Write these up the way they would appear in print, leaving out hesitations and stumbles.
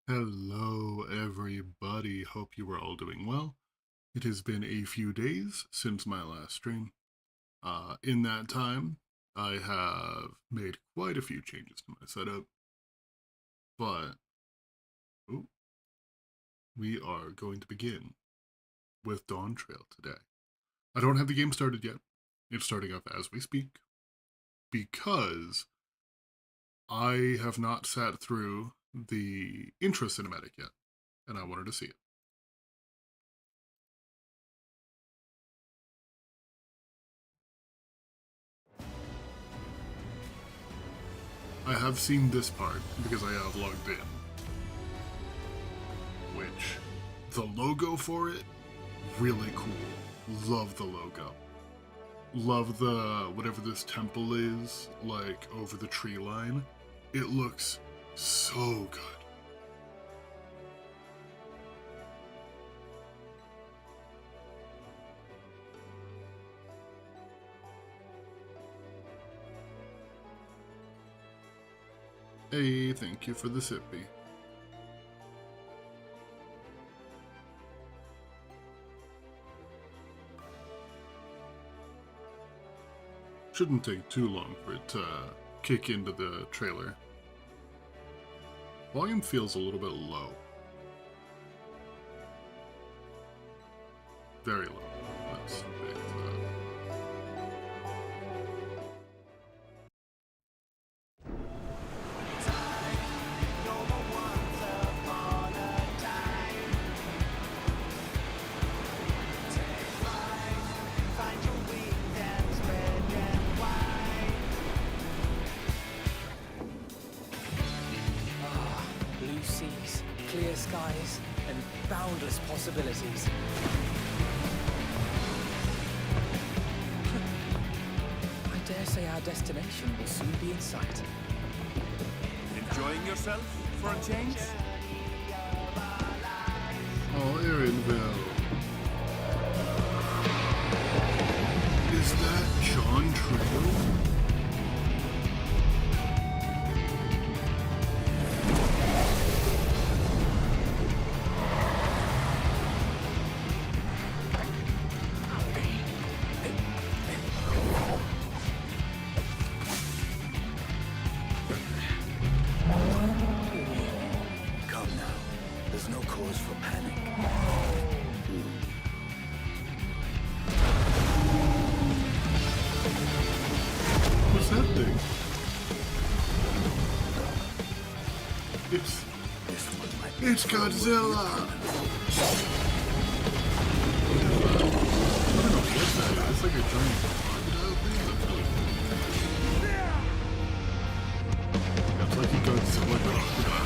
Hello, everybody. Hope you are all doing well. It has been a few days since my last stream. In that time, I have made quite a few changes to my setup, but ooh, we are going to begin with Dawntrail today. I don't have the game started yet. It's starting up as we speak because I have not sat through the intro cinematic yet, and I wanted to see it. I have seen this part because I have logged in. Which, the logo for it, really cool. Love the logo. Love the, whatever this temple is, like, over the tree line. It looks so good. Hey, thank you for the sippy. Shouldn't take too long for it to kick into the trailer. Volume feels a little bit low. Very low. That's big. Seas, clear skies, and boundless possibilities. I dare say our destination will soon be in sight. Enjoying yourself for a change? Oh, Erinville. Is that Dawntrail? It's Godzilla! I don't know what that is. It's like a giant crocodile thing. That's like a Godzilla crocodile.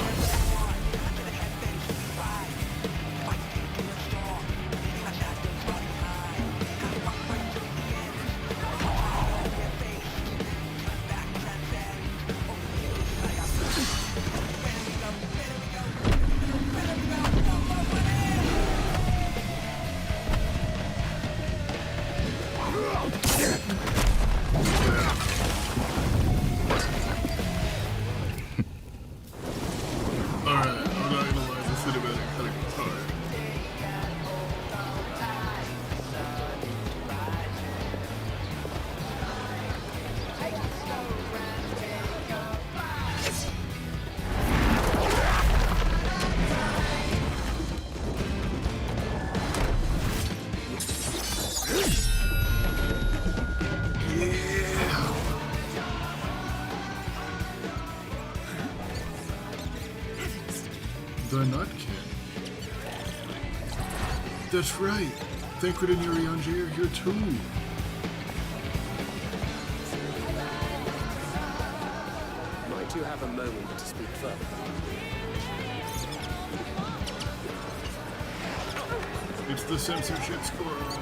The Nutkin. That's right. Thancred and Urianji are here too. Might you have a moment to speak further? It's the censorship squirrel.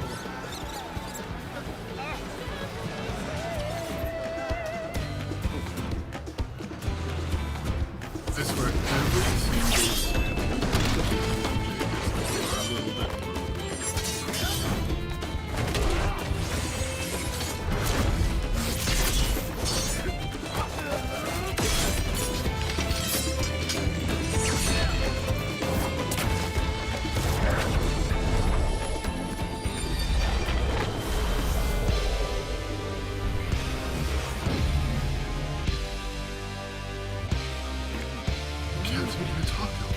I swear, every single a little bit more. There's even a taco.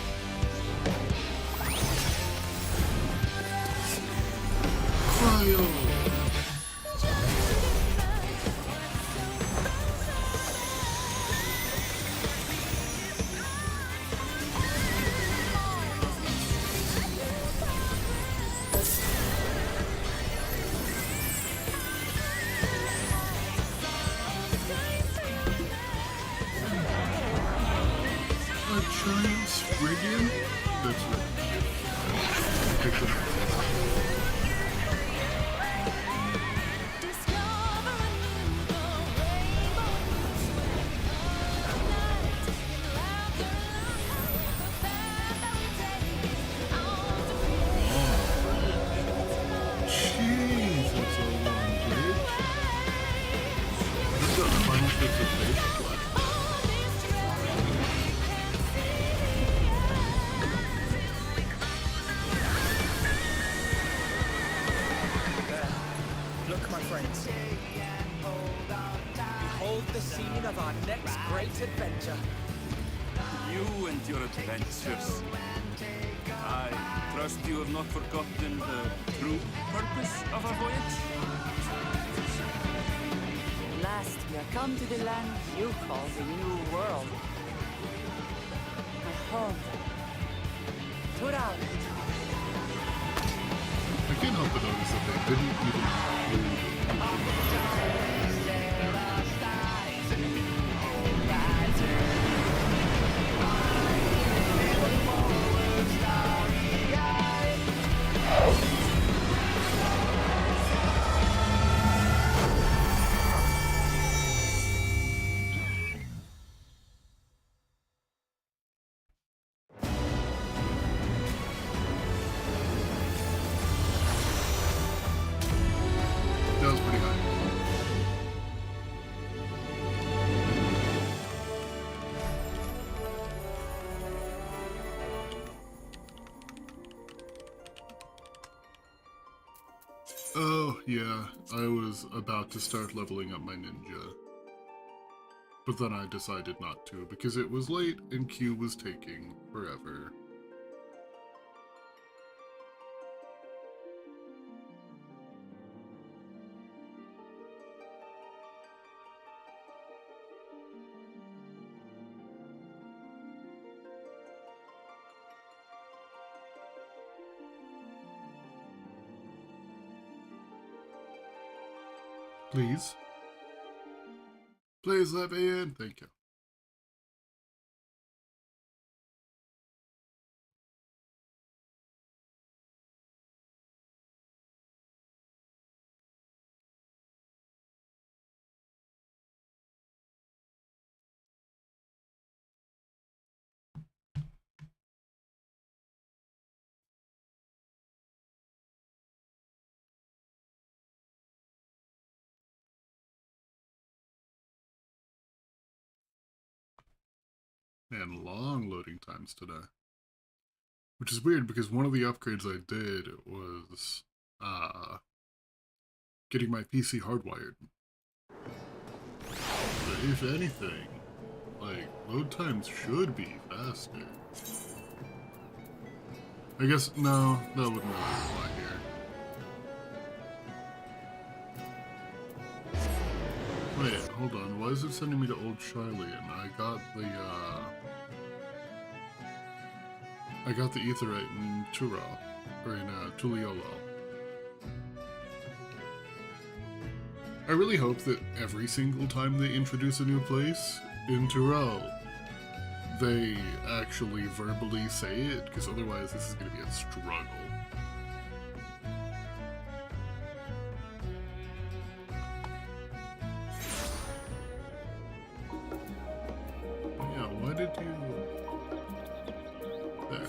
Cryo! A giant Spriggan? That's right. Pick them up. Jeez, that's a long bridge. That's got 5 bits of patience left. There. Look, my friends. Behold the scene of our next great adventure. You and your adventures. I trust you have not forgotten the true purpose of our voyage? At last, we are come to the land you call the New World. My home. Tural. I can't help but notice that they didn't even that was pretty high. Oh, yeah, I was about to start leveling up my ninja. But then I decided not to, because it was late and Q was taking forever. Please. Please let me in. Thank you. Man, long loading times today. Which is weird because one of the upgrades I did was getting my PC hardwired. But if anything, like, load times should be faster. I guess, no, that wouldn't really apply here. Wait, hold on, why is it sending me to Old Charlian? I got the Aetheryte in Turo, or in Tuliolo. I really hope that every single time they introduce a new place in Turo, they actually verbally say it, because otherwise this is going to be a struggle. Yeah, why did you... There.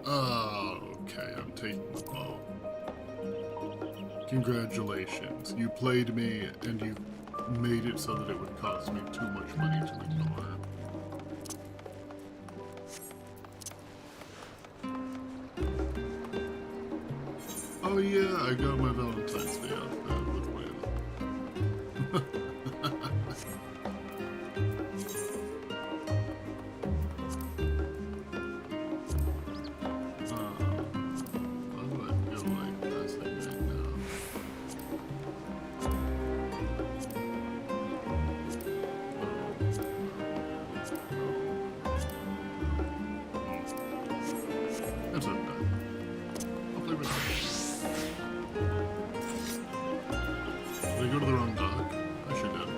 Oh, okay, I'm taking the bow. Congratulations, you played me and you made it so that it would cost me too much money to ignore. Oh yeah, I got my Valentine's Day outfit with Wayne. It's okay. I'll play with it. Did I go to the wrong dock? I sure did.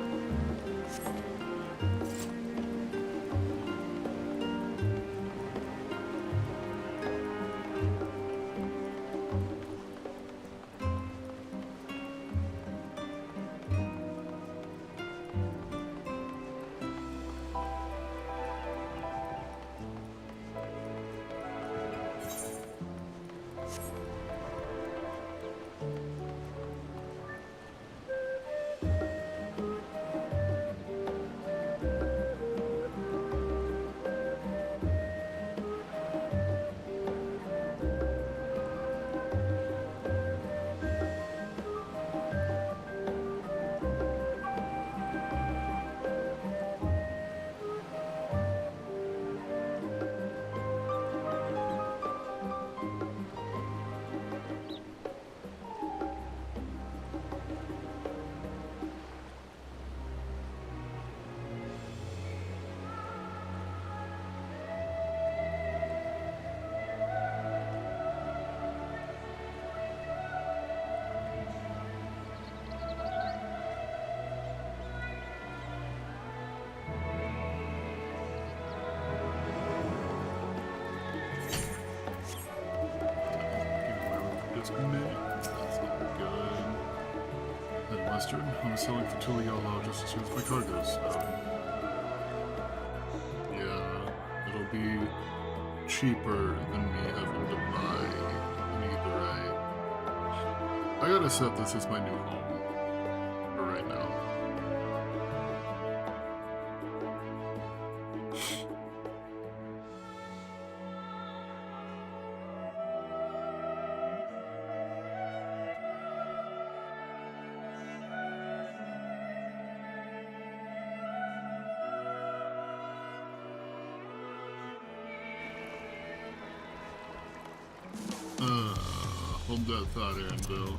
That's not good. Then Western, I'm selling for $2 yellow just as soon as my car goes. Yeah, it'll be cheaper than me having to buy an either way. I gotta set this as my new home for right now. Hold that thought, Aaronville.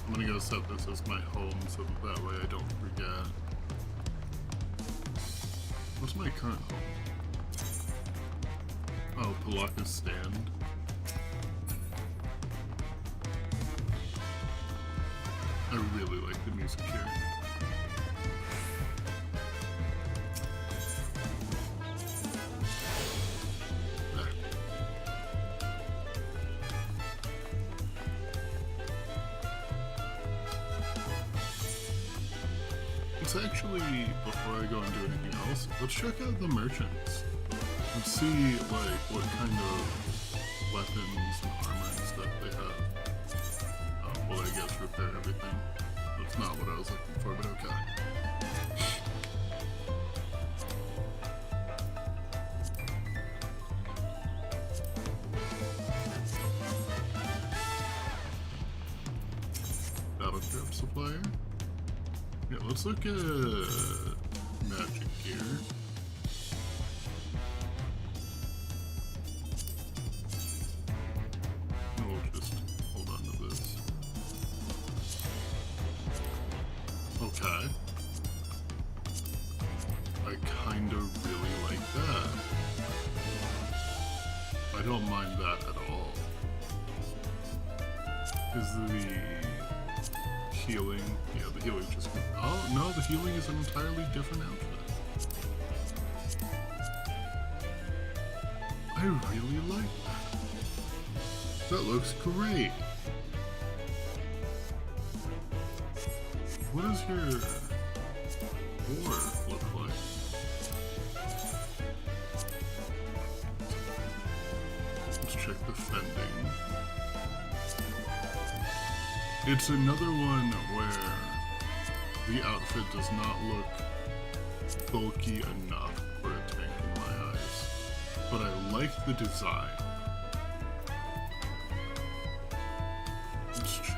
I'm gonna go set this as my home so that way I don't forget. What's my current home? Oh, Palaka's Stand. I really like the music here. Let's actually, before I go and do anything else, let's check out the merchants and see like what kind of weapons and armor and stuff they have. Well, I guess repair everything. That's not what I was looking for, but okay. Battleship supplier. Yeah, let's look at magic gear. We'll just hold on to this. Okay. I kinda really like that. I don't mind that at all. Is the healing? Yeah, the healing just... Oh, no, the healing is an entirely different outfit. I really like that. That looks great. What does your war look like? Let's check the fending. It's another one where the outfit does not look bulky enough for a tank in my eyes, but I like the design. Let's check.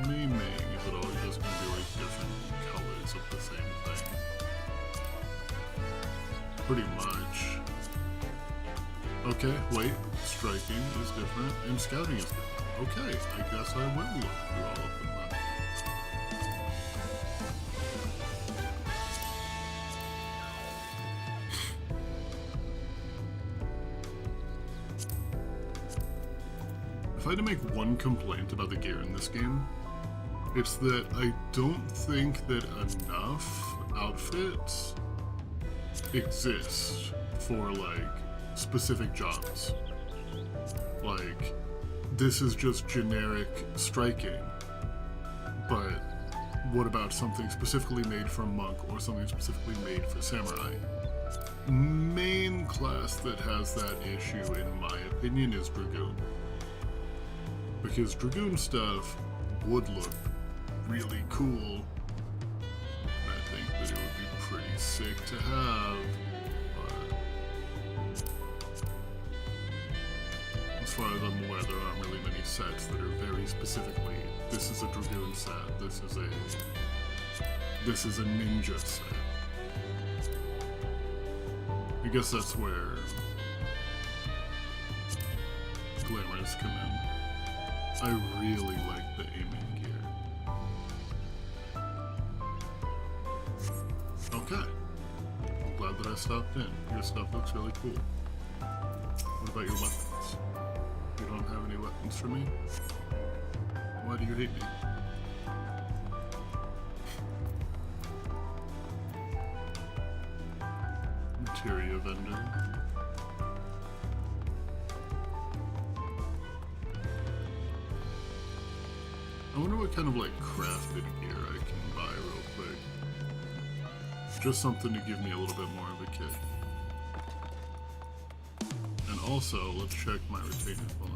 May, is it always just going to be like different colors of the same thing? Pretty much. Okay, wait. Striking is different, and scouting is different. Okay, I guess I will look through all of them then. If I had to make one complaint about the gear in this game, it's that I don't think that enough outfits exist for, like, specific jobs. Like, this is just generic striking, but what about something specifically made for monk or something specifically made for samurai? Main class that has that issue, in my opinion, is Dragoon. Because Dragoon stuff would look really cool. I think that it would be pretty sick to have, but as far as I'm aware, there aren't really many sets that are very specifically, this is a Dragoon set, this is a ninja set. I guess that's where glamours come in. I really like the aiming gear. Okay. I'm glad that I stopped in. Your stuff looks really cool. What about your weapons? You don't have any weapons for me? Why do you hate me? Materia vendor. I wonder what kind of, like, crafted gear I can buy real quick. Just something to give me a little bit more of a kick. And also, let's check my retainer. Hold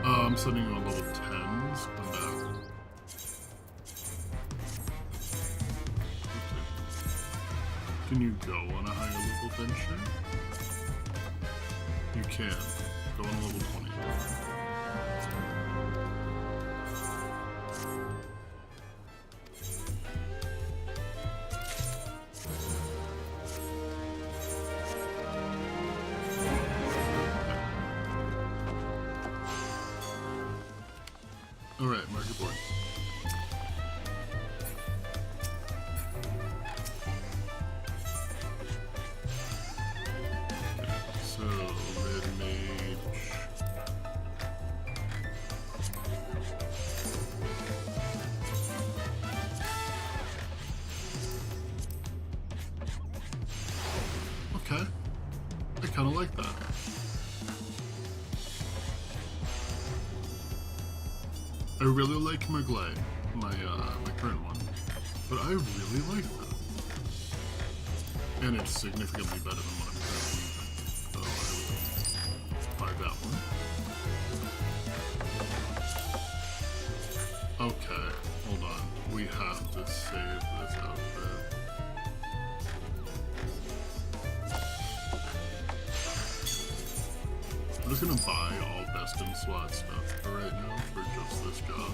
on. I'm sending you on level 10s. Come back. Can you go on a higher level venture? You can. Go on level 20. Alright, market board. So, red mage. Okay. I kinda like that. I really like Merglay, my current one, but I really like that. And it's significantly better than what I'm currently using, so I would buy that one. Okay, hold on. We have to save this outfit. I'm just gonna buy all best in slot stuff for right now for just this job.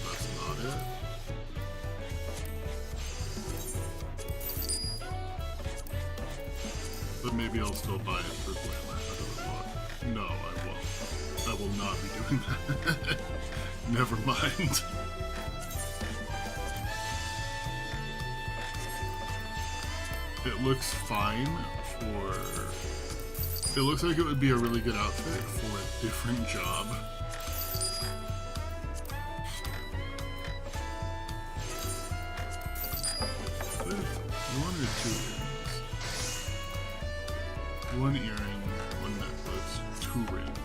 That's not it. But maybe I'll still buy it for glamour. How does it look? No, I won't. I will not be doing that. Never mind. It looks fine for... It looks like it would be a really good outfit for a different job. With one or two earrings. One earring, one necklace, 2 rings.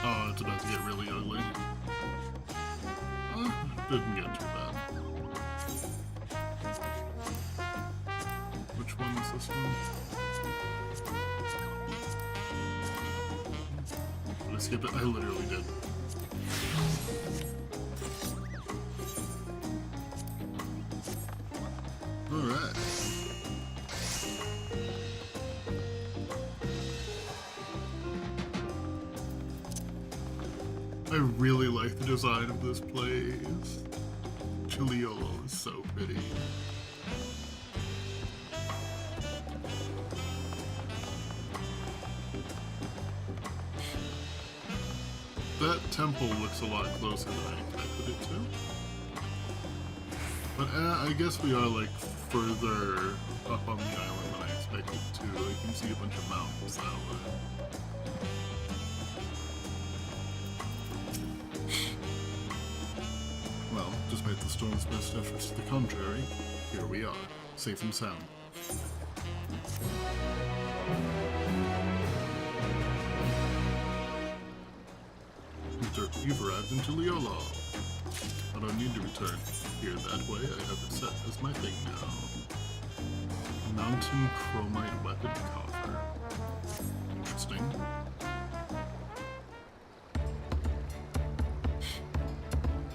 Oh, it's about to get really ugly. Didn't get too bad. Which one is this one? Did I skip it? I literally did. Alright. I I really like the design of this place. Chiliolo is so pretty. That temple looks a lot closer than I expected it to. But I guess we are like further up on the island than I expected to. I can see a bunch of mountains that way. Well, despite the storm's best efforts to the contrary, here we are, safe and sound. You've arrived in Chiliolo. I don't need to return here that way. I have it set as my thing now. Mountain chromite weapon coffer. Interesting.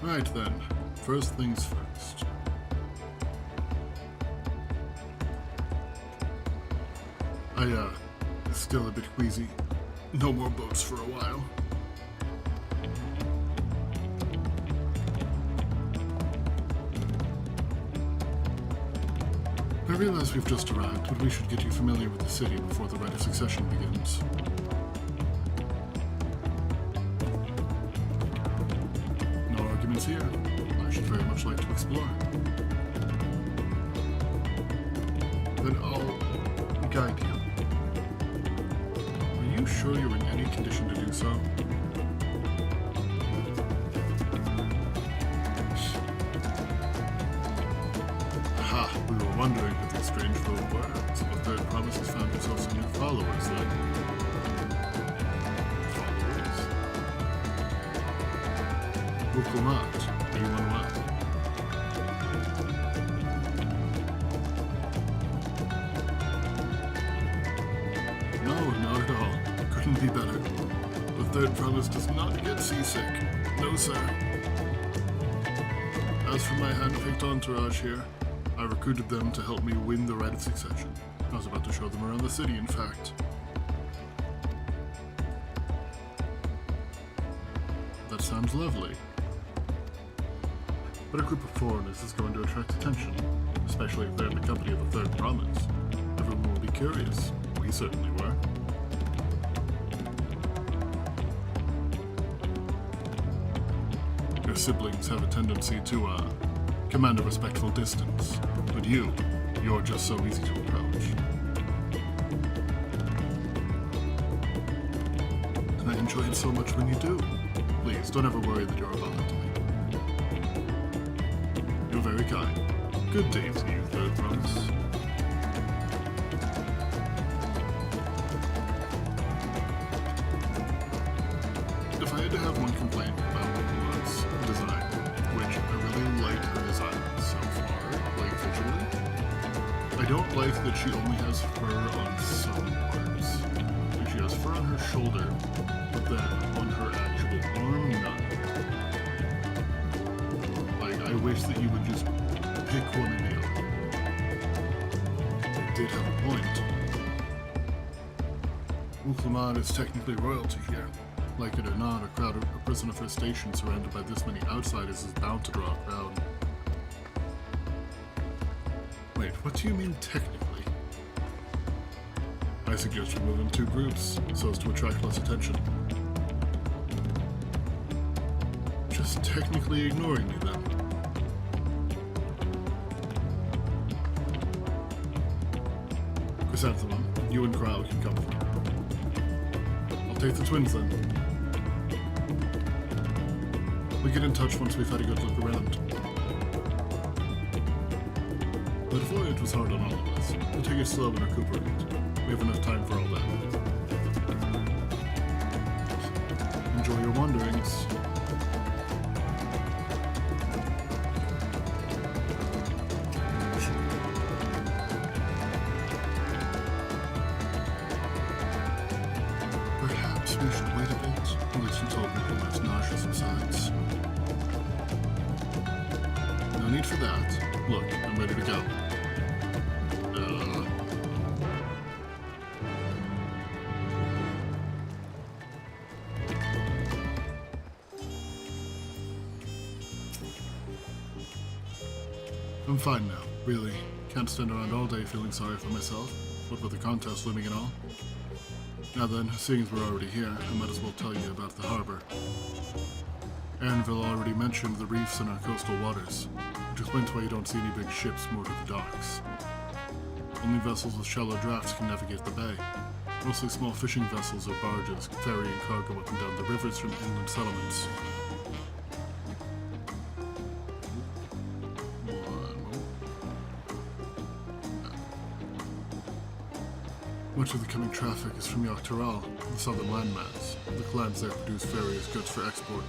Right then. First things first. Still a bit queasy. No more boats for a while. I realize we've just arrived, but we should get you familiar with the city before the rite of succession begins. No arguments here. I should very much like to explore. Then I'll guide you. Are you sure you're in any condition to do so? Aha, we were wondering who these strange folk were, so the third promise has found yourself some new followers then. Followers? Bukumat, anyone left? No, not at all. Couldn't be better. The third promise does not get seasick. No, sir. As for my hand-picked entourage here, I recruited them to help me win the rite of succession. I was about to show them around the city, in fact. That sounds lovely. But a group of foreigners is going to attract attention, especially if they're in the company of the third promise. Everyone will be curious. We certainly were. Your siblings have a tendency to, command a respectful distance. But you're just so easy to approach. And I enjoy it so much when you do. Please, don't ever worry that you're a bother to me. You're very kind. Good day to you, third promise. If I had to have one complaint about Wood's design, which I really like her design so far, like visually, I don't like that she only has fur on some parts. Like she has fur on her shoulder, but then on her actual arm, none. Like, I wish that you would just pick one or the other. It did have a point. Uklaman is technically royalty here. Like it or not, a person of her station surrounded by this many outsiders is bound to draw a crowd. Wait, what do you mean technically? I suggest we move in two groups, so as to attract less attention. Just technically ignoring me then. Chrysanthemum, you and Grau can come with me. I'll take the twins then. We'll get in touch once we've had a good look around. That voyage was hard on all of us. We'll take it slow and recuperate. We have enough time for all that. Enjoy your wanderings. Perhaps we should wait a bit and listen to Bukumat's nausea subsides. No need for that. Look, I'm ready to go. I'm fine now, really. Can't stand around all day feeling sorry for myself. What with the contest looming and all. Now then, seeing as we're already here, I might as well tell you about the harbor. Anvil already mentioned the reefs in our coastal waters, which explains why you don't see any big ships moored at the docks. Only vessels with shallow drafts can navigate the bay. Mostly small fishing vessels or barges ferrying cargo up and down the rivers from inland settlements. Much of the coming traffic is from Dawntrail, the southern landmass. The clans there produce various goods for export.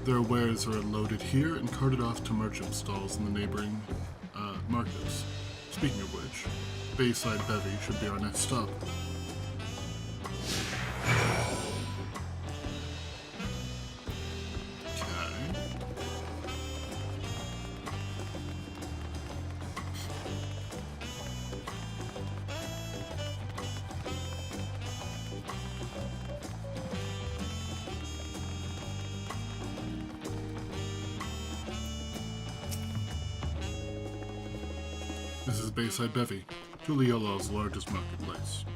Their wares are unloaded here and carted off to merchant stalls in the neighboring markets. Speaking of which, Bayside Bevy should be our next stop. This is Bayside Bevy, Tuliola's largest marketplace.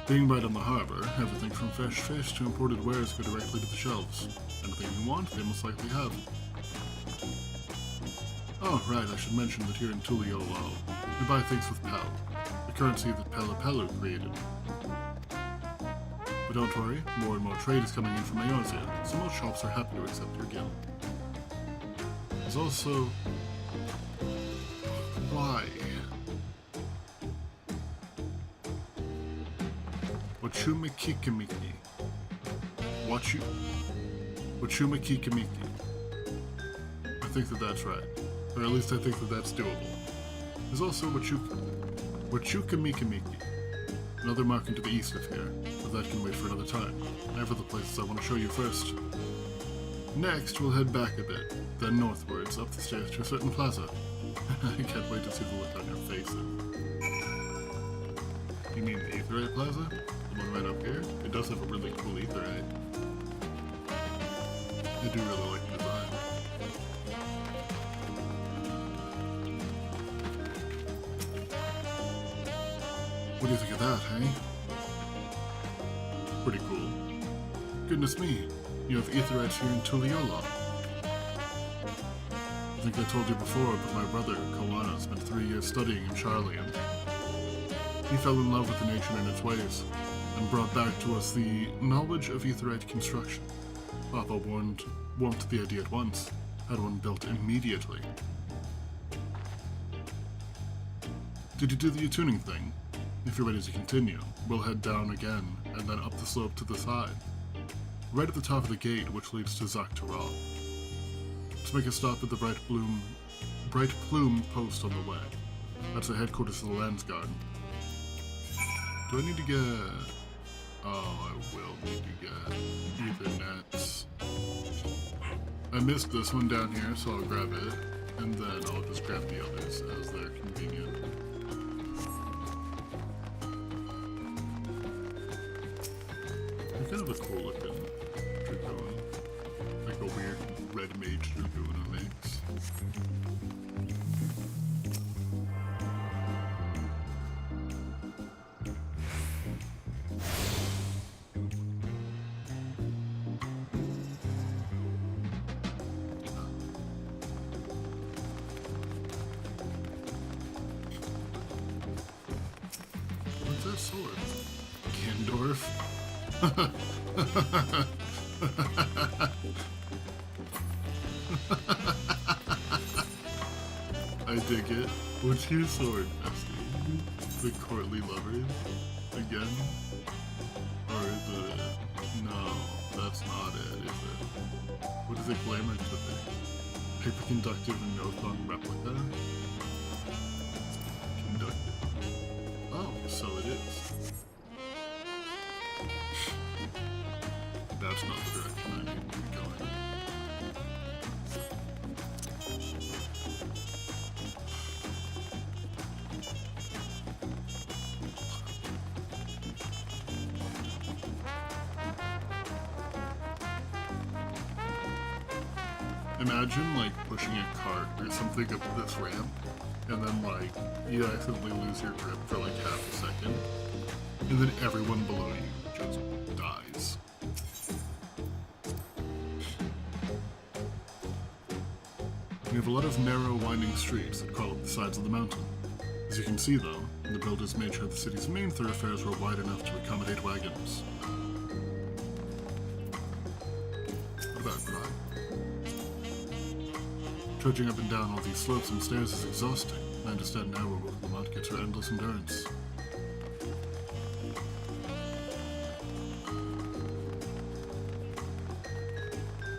Being right on the harbor, everything from fresh fish to imported wares go directly to the shelves. Anything you want, they most likely have. Oh, right, I should mention that here in Tuliola, we buy things with Pel, the currency that Pelapelu created. But don't worry, more and more trade is coming in from Eorzea, so most shops are happy to accept your guild. There's also... Why? Wachumakikimiki. Wachumakikimiki. I think that that's right. Or at least I think that that's doable. There's also Wachukamikimiki. Another market to the east of here, but that can wait for another time. I have other places I want to show you first. Next, we'll head back a bit, then northwards, up the stairs to a certain plaza. I can't wait to see the look on your faces. You mean the Aetherite Plaza? The one right up here? It does have a really cool Aetherite. I do really like the design. What do you think of that, hey? Pretty cool. Goodness me, you have Aetherites here in Tuliola. I think I told you before, but my brother, Koana, spent 3 years studying in Charlian. He fell in love with the nation and its ways, and brought back to us the knowledge of Aetherite construction. Papa warmed to the idea at once, had one built immediately. Did you do the tuning thing? If you're ready to continue, we'll head down again, and then up the slope to the side. Right at the top of the gate, which leads to Dawntrail. Let's make a stop at the Bright Plume post on the way. That's the headquarters of the Lands Guard. Do I need to get... Oh, I will need to get Ethernets. I missed this one down here, so I'll grab it, and then I'll just grab the others as they're convenient. They're kind of a cool looking Dragoon. Like a weird red mage Dragoon it makes. What's that sword? Gandorf? I dig it. What's your sword, Bestie? The courtly lovers? Again? Or is it... No, that's not it, is it? What is it glamored to be? Hyperconductive and no-thong replica? Conductive. Oh, so it is. That's not the direction I need to be going. Imagine, like, pushing a cart or something up this ramp, and then, like, you accidentally lose your grip for, like, half a second, and then everyone below you just dies. We have a lot of narrow, winding streets that crawl up the sides of the mountain. As you can see, though, the builders made sure the city's main thoroughfares were wide enough to accommodate wagons. What about crime? Trudging up and down all these slopes and stairs is exhausting. I understand now where Lamont gets her endless endurance.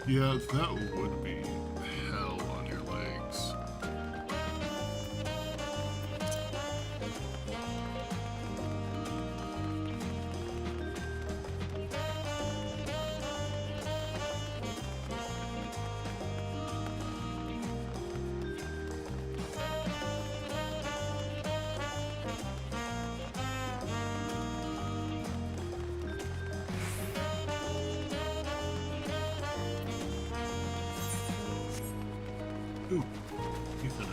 Yeah, that would be hell on your legs. Ooh, Ethan.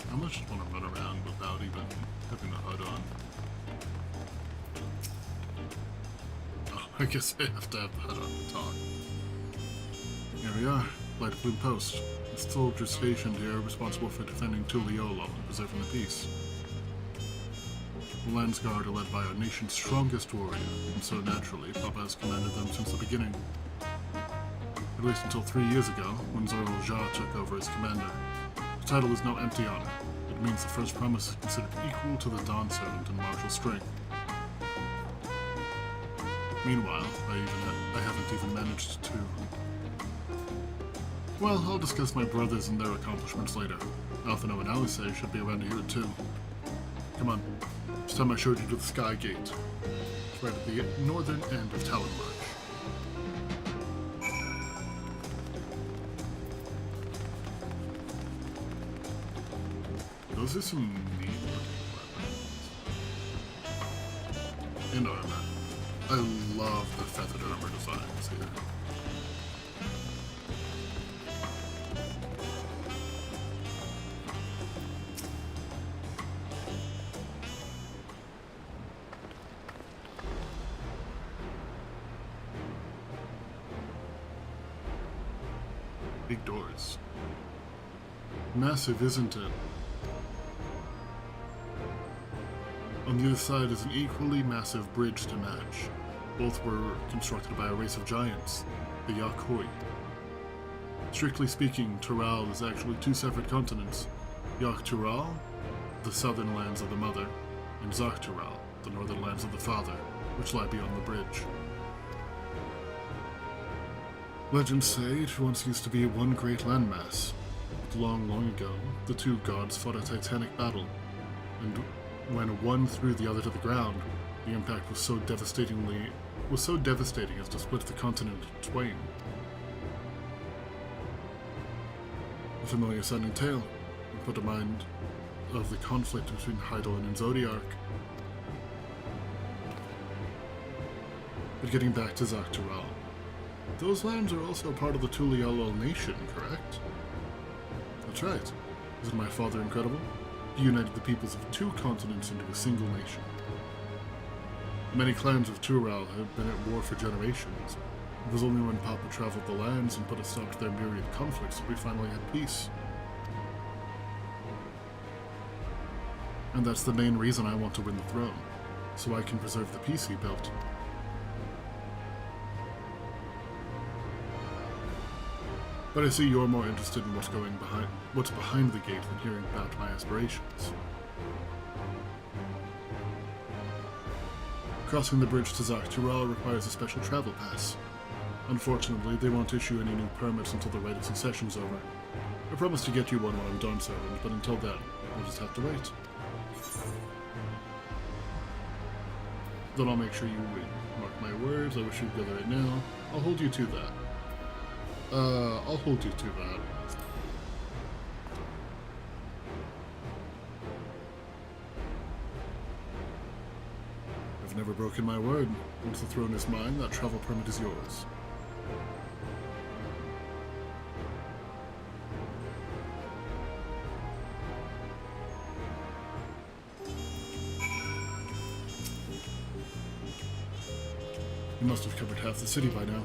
I almost just want to run around without even having a HUD on. Oh, I guess I have to have the HUD on to talk. Here we are, Light Bloom Post. The soldiers stationed here are responsible for defending Tuliolo and preserving the peace. The Landsguard are led by our nation's strongest warrior, and so naturally, Papa has commanded them since the beginning. At least until 3 years ago, when Zoro Jia took over as commander. The title is no empty honor. It means the first promise is considered equal to the Dawn Servant in martial strength. Meanwhile, I haven't even managed to... Well, I'll discuss my brothers and their accomplishments later. Alphino and Alice should be around here too. Come on. It's time I showed you to the Sky Gate. It's right at the northern end of Talon March. Those are some neat looking weapons. And armor. I love the feathered armor designs here. Big doors. Massive, isn't it? On the other side is an equally massive bridge to match. Both were constructed by a race of giants, the Yakhoi. Strictly speaking, Tural is actually two separate continents. Yak-Tural, the southern lands of the mother, and Zak-Tural, the northern lands of the father, which lie beyond the bridge. Legends say it once used to be one great landmass. But long, long ago, the two gods fought a titanic battle, and when one threw the other to the ground, the impact was so devastating as to split the continent in twain. A familiar sounding tale, and put to mind of the conflict between Hydaelyn and Zodiark. But getting back to Zak-Tural. Those lands are also part of the Tuliolo nation, correct? That's right. Isn't my father incredible? He united the peoples of two continents into a single nation. Many clans of Tural have been at war for generations. It was only when Papa traveled the lands and put a stop to their myriad conflicts that we finally had peace. And that's the main reason I want to win the throne, so I can preserve the peace he built. But I see you're more interested in what's behind the gate than hearing about my aspirations. Crossing the bridge to Zak-Tural requires a special travel pass. Unfortunately, they won't issue any new permits until the Rite of Succession's over. I promise to get you one when I'm Dawn Servant, but until then, we'll just have to wait. Then I'll make sure you win. Mark my words, I wish you'd go there right now. I'll hold you to that. I'll hold you to that. I've never broken my word. Once the throne is mine, that travel permit is yours. You must have covered half the city by now.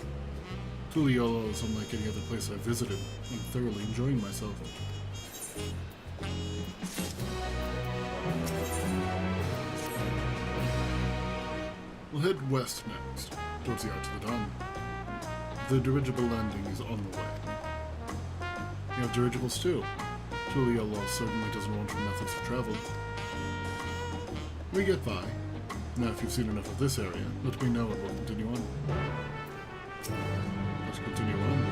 Tuliolo is unlike any other place I've visited. I'm thoroughly enjoying myself. We'll head west next, towards the Art of the Dawn. The dirigible landing is on the way. You have dirigibles too. Tuliolo certainly doesn't want your methods of travel. We get by. Now if you've seen enough of this area, let me know and we'll continue on. Let's continue on.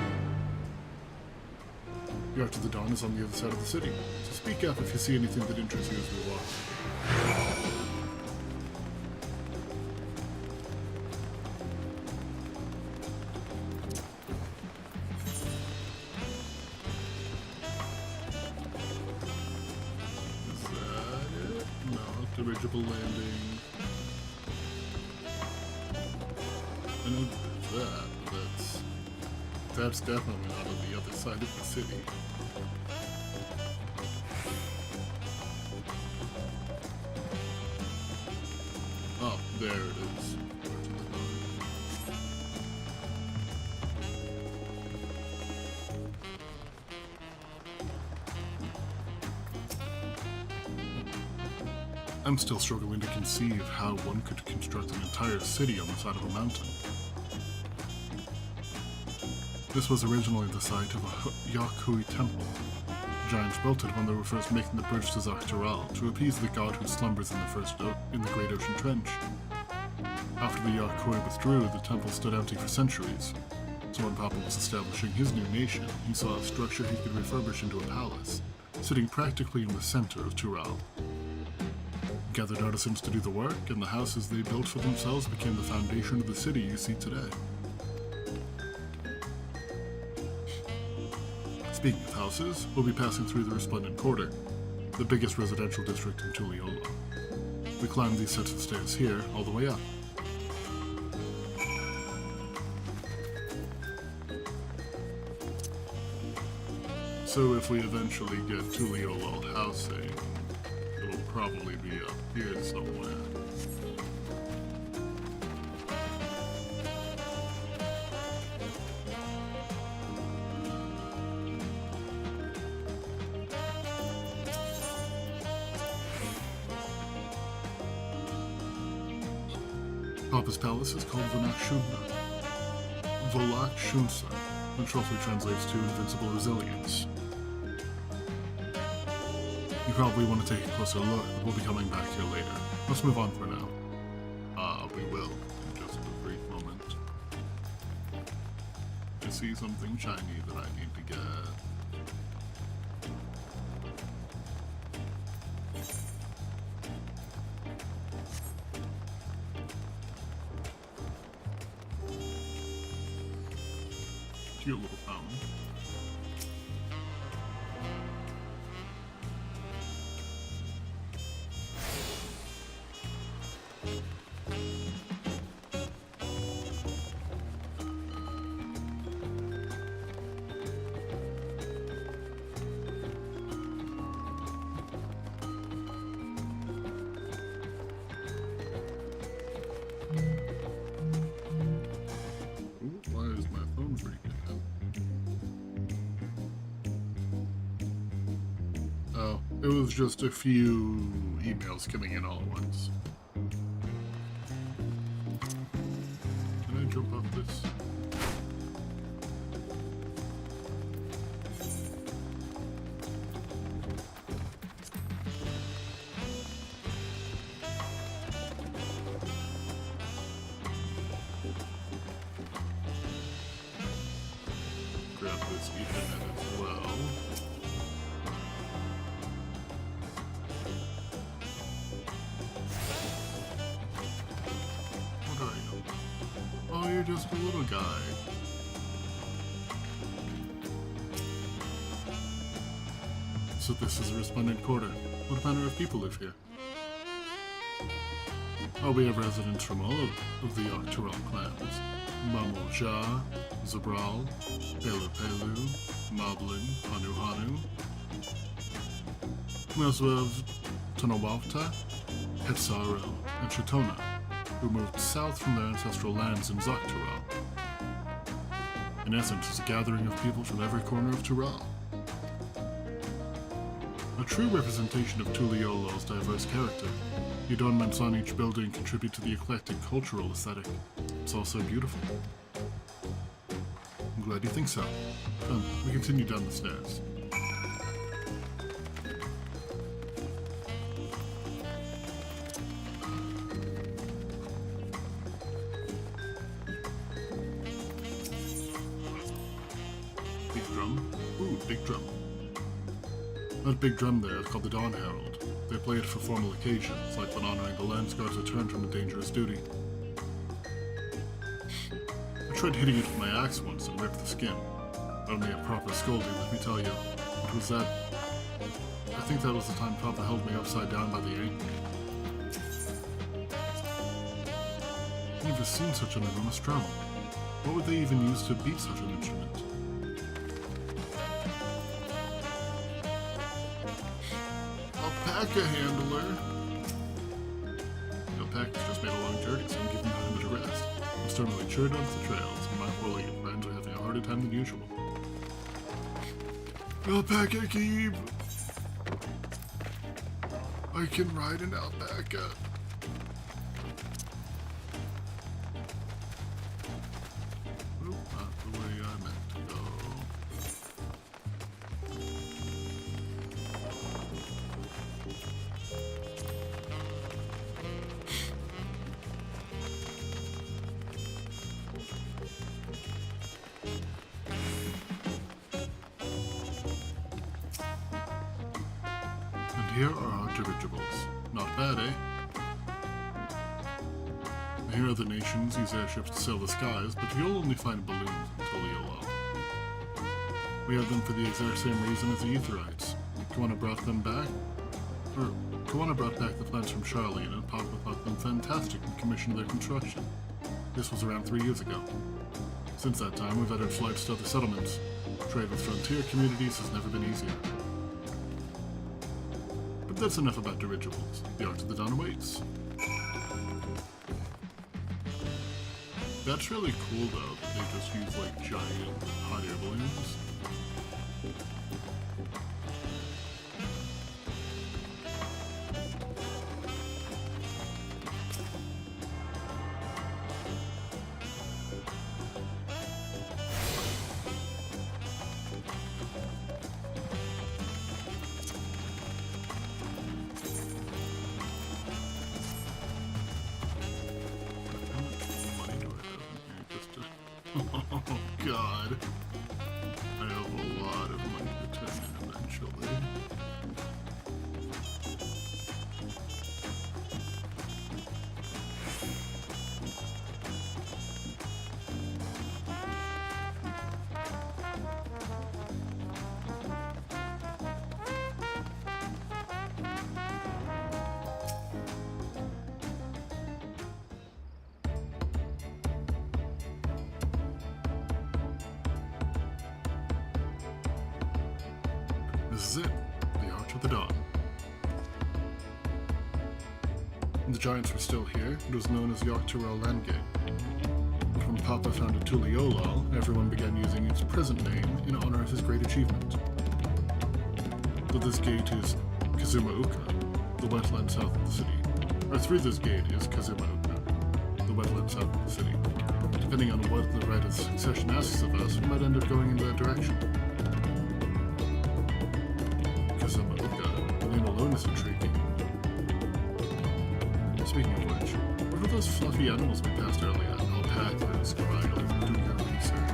The Art of the Dawn is on the other side of the city, so speak up if you see anything that interests you as we walk. Is that it? No, dirigible landing. I know there's that, but that's definitely not on the other side of the city. Oh, there it is. I'm still struggling to conceive how one could construct an entire city on the side of a mountain. This was originally the site of a Yakui temple. Giants built it when they were first making the bridge to Zaktaral to appease the god who slumbers in the Great Ocean Trench. After the Yakui withdrew, the temple stood empty for centuries. So when Papa was establishing his new nation, he saw a structure he could refurbish into a palace, sitting practically in the center of Tural. Gathered artisans to do the work, and the houses they built for themselves became the foundation of the city you see today. Speaking of houses, we'll be passing through the Resplendent Quarter, the biggest residential district in Tuliolo. We climb these sets of stairs here, all the way up. So if we eventually get Tuliolo housing, it'll probably be up here somewhere. Papa's palace is called Volakshunsa, which roughly translates to Invincible Resilience. You probably want to take a closer look, but we'll be coming back here later. Let's move on for now. We will, in just a brief moment. I see something shiny that I need to get. Cute little fountain. Why is my phone freaking out? Oh, it was just a few emails coming in all at once. Can I jump off this? Grab this Ethernet as well. What are you? Oh, you're just a little guy. So this is a Resplendent Quarter. What manner of people live here? We have residents from all of the Octoral clans. Mamoja, Zabral, Pelu Pelu, Moblin, Hanu Hanu. We also have Tonawalta, Hetsaro, and Chitona, who moved south from their ancestral lands in Zoctoral. In essence, it's a gathering of people from every corner of Tural. A true representation of Tuliolo's diverse character, the adornments on each building contribute to the eclectic cultural aesthetic. It's also beautiful. I'm glad you think so. We continue down the stairs. Big drum. Ooh, big drum. That big drum there is called the Dawn Herald. They play it for formal occasions, like when honoring the Lance Guard's return from a dangerous duty. I tried hitting it with my axe once and ripped the skin. Only a proper scolding, let me tell you. It was that... I think that was the time Papa held me upside down by the ankle. I've never seen such an enormous drum. What would they even use to beat such an instrument? Alpaca handler. The alpaca's just made a long journey, so I'm giving him time to rest. I'm stormily cheered onto the trails, and my four-legged friends are having a harder time than usual. Alpaca keep! I can ride an alpaca. Oop, not the way I meant to go. Here are our dirigibles. Not bad, eh? I hear other nations use airships to sail the skies, but you'll only find balloons in Tuliolo. We have them for the exact same reason as the Etherites. Kawana brought them back? Kawana brought back the plans from Charlene, and Papa thought them fantastic and commissioned their construction. This was around 3 years ago. Since that time, we've added flights to other settlements. Trade with frontier communities has never been easier. But that's enough about dirigibles. The Arch of the Dawn awaits. That's really cool though, that they just use like giant hot air balloons. Oh god. I have a lot of money to turn in eventually. This is it, the Arch of the Dawn. When the Giants were still here, it was known as the Octorel Landgate. But when Papa founded Tuliolal, everyone began using its present name in honor of his great achievement. So this gate is Kazuma Uka, the wetland south of the city. Or through this gate is Kazuma Uka, the wetland south of the city. Depending on what the right of succession asks of us, we might end up going in that direction. The name alone is intriguing. Speaking of which, what are those fluffy animals we passed earlier? Alpacas, gorillas, do your research.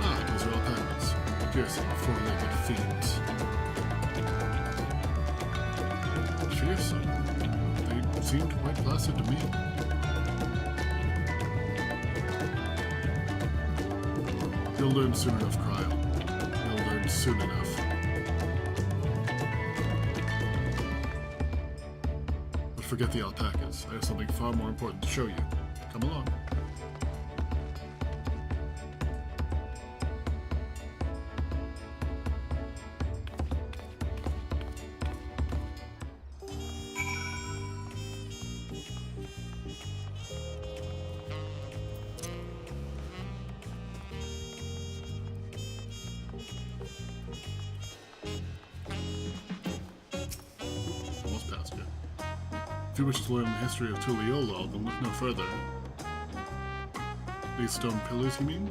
Ah, those are alpacas. Fearsome, four-legged feet. Fearsome? They seemed quite placid to me. You'll learn soon enough, Cryle. You'll learn soon enough. But forget the alpacas. I have something far more important to show you. Come along. Almost past you. If you wish to learn the history of Tuliyola, then look no further. These stone pillars, you mean?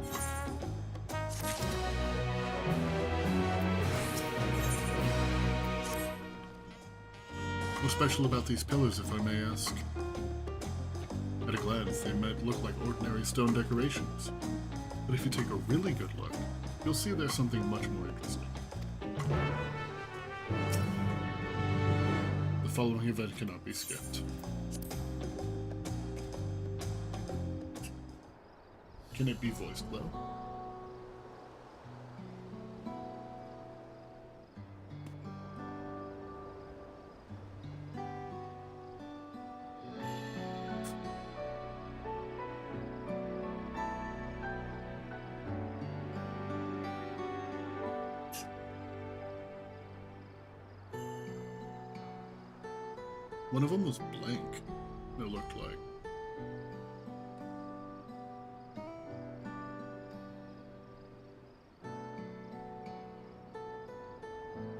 What's special about these pillars, if I may ask? At a glance, they might look like ordinary stone decorations. But if you take a really good look, you'll see there's something much more interesting. The following event cannot be skipped. Can it be voiced, though? One of them was blank, it looked like.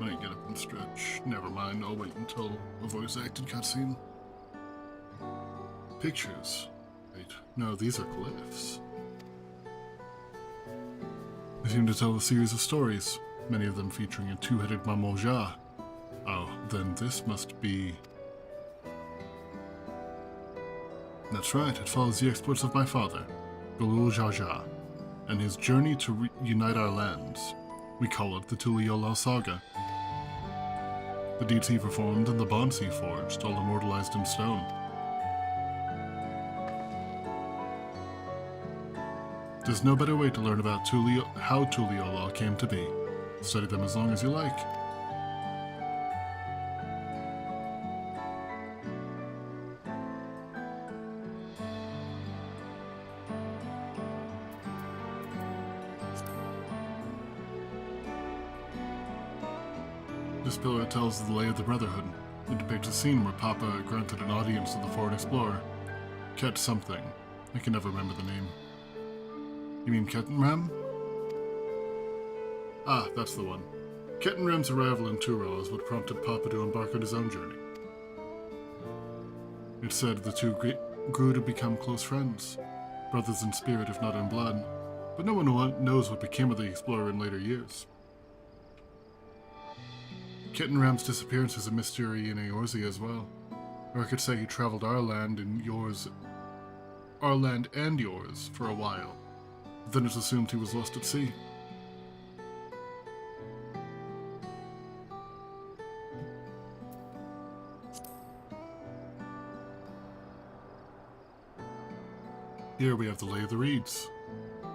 I get up and stretch. Never mind, I'll wait until a voice-acted cutscene. Pictures. Wait, no, these are glyphs. They seem to tell a series of stories, many of them featuring a two-headed Mamoja. Oh, then this must be... That's right, it follows the exploits of my father, Galul Jaja, and his journey to reunite our lands. We call it the Tuliyola Saga. The deeds he performed and the bonds he forged, all immortalized in stone. There's no better way to learn about how Tuliyola came to be. Study them as long as you like. This pillar tells the lay of the Brotherhood. It depicts a scene where Papa granted an audience to the foreign explorer. Ket something. I can never remember the name. You mean Kettenram? Ah, that's the one. Kettenram's arrival in Tural is what prompted Papa to embark on his own journey. It's said the two grew to become close friends, brothers in spirit if not in blood, but no one knows what became of the explorer in later years. Kettenram's disappearance is a mystery in Eorzea as well. Or I could say he traveled our land and yours for a while. Then it's assumed he was lost at sea. Here we have the Lay of the Reeds.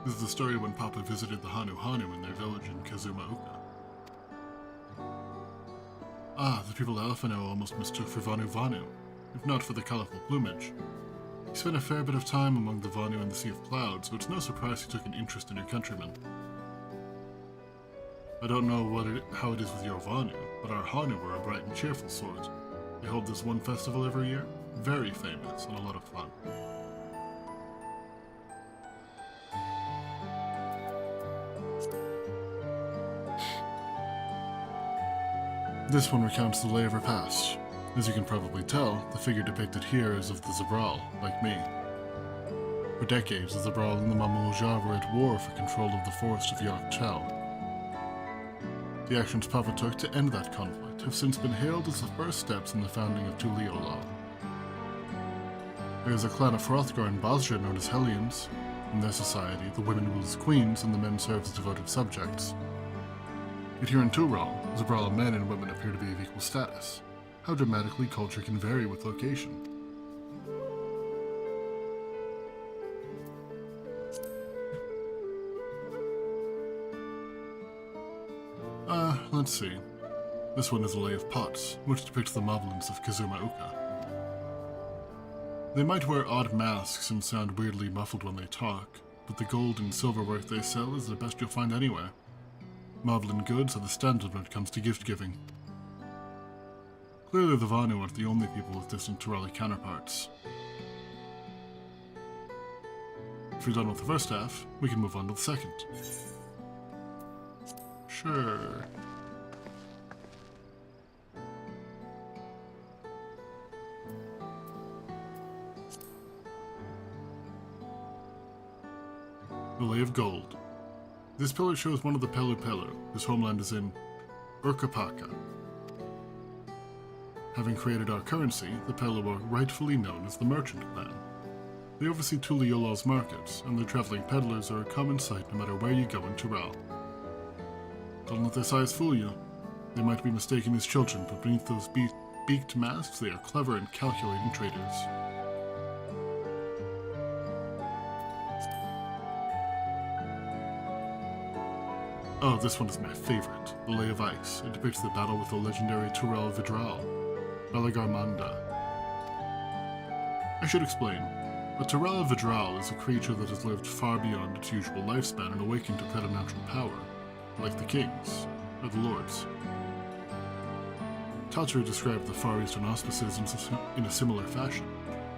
This is the story when Papa visited the Hanu Hanu in their village in Kazumaoka. Ah, the people of Alphano almost mistook for Vanu Vanu, if not for the colorful plumage. He spent a fair bit of time among the Vanu and the Sea of Clouds, so it's no surprise he took an interest in your countrymen. I don't know how it is with your Vanu, but our Hanu were a bright and cheerful sort. They hold this one festival every year, very famous and a lot of fun. This one recounts the lay of her past. As you can probably tell, the figure depicted here is of the Zabral, like me. For decades, the Zabral and the Mamoja were at war for control of the forest of Yak Chel. The actions Papa took to end that conflict have since been hailed as the first steps in the founding of Tuliyola. There is a clan of Hrothgar and Basra known as Hellions. In their society, the women rule as queens and the men serve as devoted subjects. Yet here in Tural, Zabral men and women appear to be of equal status. How dramatically culture can vary with location. Let's see. This one is a lay of pots, which depicts the Moblins of Kazuma-uka. They might wear odd masks and sound weirdly muffled when they talk, but the gold and silver work they sell is the best you'll find anywhere. Moblin goods are the standard when it comes to gift giving. Clearly the Vanu aren't the only people with distant Turali counterparts. If you're done with the first half, we can move on to the second. Sure. The Lay of Gold. This pillar shows one of the Pelu Pelu, whose homeland is in Urkapaka. Having created our currency, the Pelu are rightfully known as the Merchant Clan. They oversee Tuliola's markets, and their traveling peddlers are a common sight no matter where you go in Tural. Don't let their size fool you. They might be mistaken as children, but beneath those beaked masks, they are clever and calculating traders. Oh, this one is my favorite, the Lay of Ice. It depicts the battle with the legendary Turel Vidral, Belagarmanda. I should explain. A Turel Vidral is a creature that has lived far beyond its usual lifespan and awakened to preternatural power, like the kings, or the lords. Tatra described the Far Eastern auspices in a similar fashion.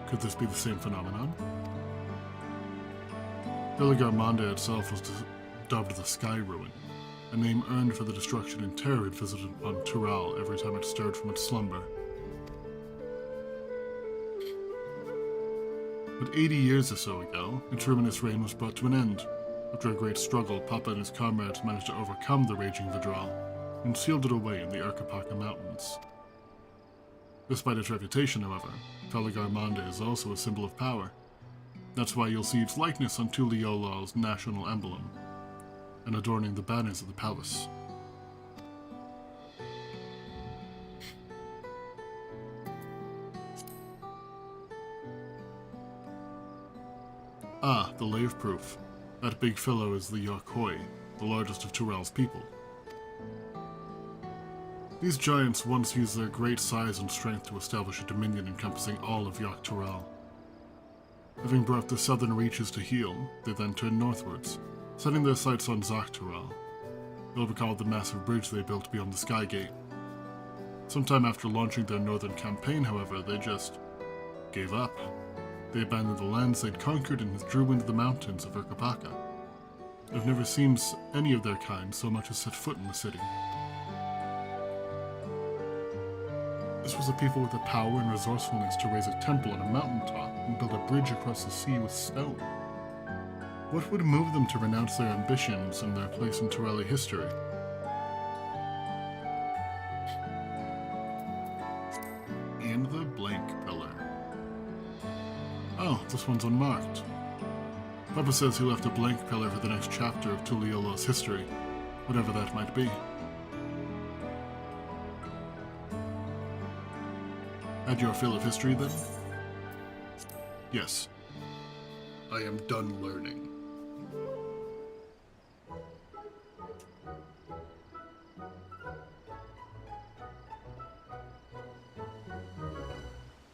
Could this be the same phenomenon? Belagarmanda itself was dubbed the Sky Ruin, a name earned for the destruction and terror it visited upon Tural every time it stirred from its slumber. But 80 years or so ago, its ruinous reign was brought to an end. After a great struggle, Papa and his comrades managed to overcome the raging Vidral and sealed it away in the Urkapaka Mountains. Despite its reputation, however, Belagarmanda is also a symbol of power. That's why you'll see its likeness on Tuliola's national emblem, and adorning the banners of the palace. Ah, the Lay of Proof. That big fellow is the Yarkoi, the largest of Turel's people. These giants once used their great size and strength to establish a dominion encompassing all of Yak Turel. Having brought the southern reaches to heel, they then turned northwards, setting their sights on Zak Turel. They'll recall the massive bridge they built beyond the Sky Gate. Sometime after launching their northern campaign, however, they just gave up. They abandoned the lands they'd conquered and withdrew into the mountains of Urkapaka. I've never seen any of their kind so much as set foot in the city. This was a people with the power and resourcefulness to raise a temple on a mountaintop and build a bridge across the sea with stone. What would move them to renounce their ambitions and their place in Tureli history? And the blank pillar. Oh, this one's unmarked. Papa says he left a blank pillar for the next chapter of Tuliola's history, whatever that might be. Had your fill of history, then? Yes. I am done learning.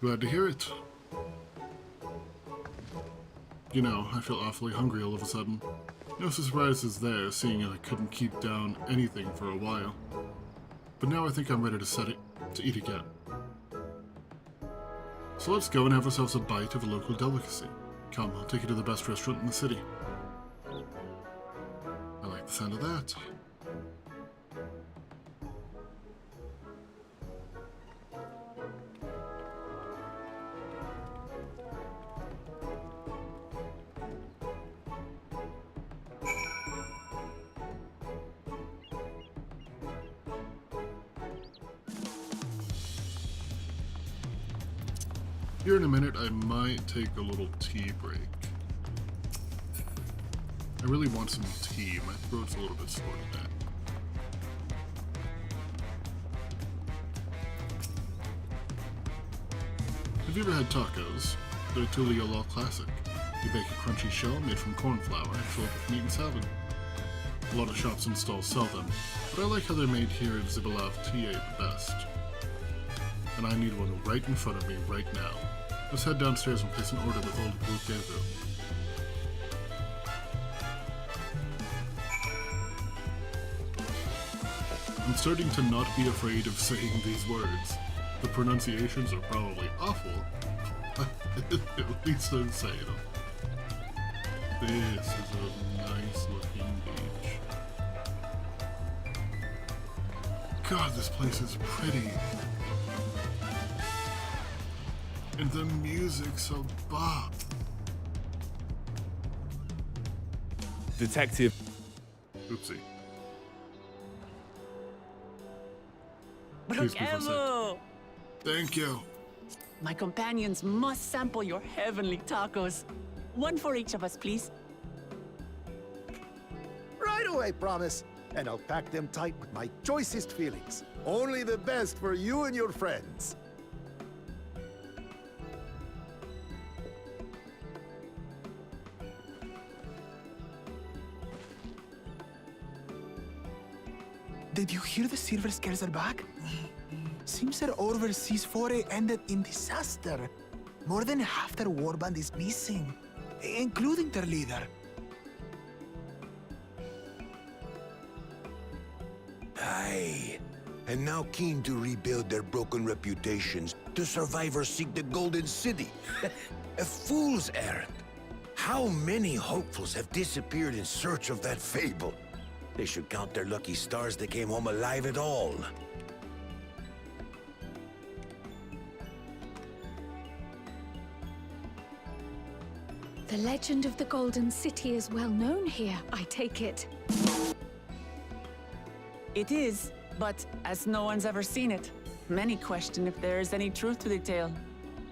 Glad to hear it. You know, I feel awfully hungry all of a sudden. No surprises there, seeing I couldn't keep down anything for a while. But now I think I'm ready to eat again. So let's go and have ourselves a bite of a local delicacy. Come, I'll take you to the best restaurant in the city. I like the sound of that. Here in a minute, I might take a little tea break. I really want some tea. My throat's a little bit sore today. Have you ever had tacos? They're a Tuliola classic. You bake a crunchy shell made from corn flour and fill it with meat and salad. A lot of shops and stalls sell them, but I like how they're made here in Zibilav TA the best. And I need one right in front of me right now. Let's head downstairs and place an order with old Brukevo. I'm starting to not be afraid of saying these words. The pronunciations are probably awful, but at least I'm saying them. This is a nice looking beach. God, this place is pretty. And the music's so bop. Detective. Oopsie. Please be for a sec. Brukevo! Thank you. My companions must sample your heavenly tacos. One for each of us, please. Right away, promise. And I'll pack them tight with my choicest feelings. Only the best for you and your friends. Did you hear the Silver Scares are back? Seems their overseas foray ended in disaster. More than half their warband is missing, including their leader. Aye. And now keen to rebuild their broken reputations, the survivors seek the Golden City. A fool's errand. How many hopefuls have disappeared in search of that fable? They should count their lucky stars they came home alive at all. The legend of the Golden City is well known here, I take it. It is, but as no one's ever seen it, many question if there is any truth to the tale.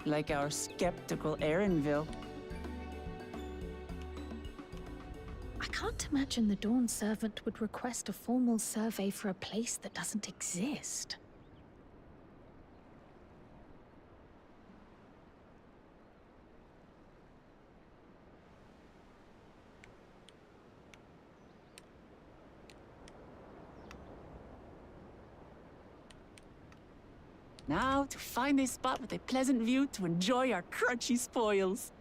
Like our skeptical Erinville. I can't imagine the Dawn Servant would request a formal survey for a place that doesn't exist. Now to find a spot with a pleasant view to enjoy our crunchy spoils.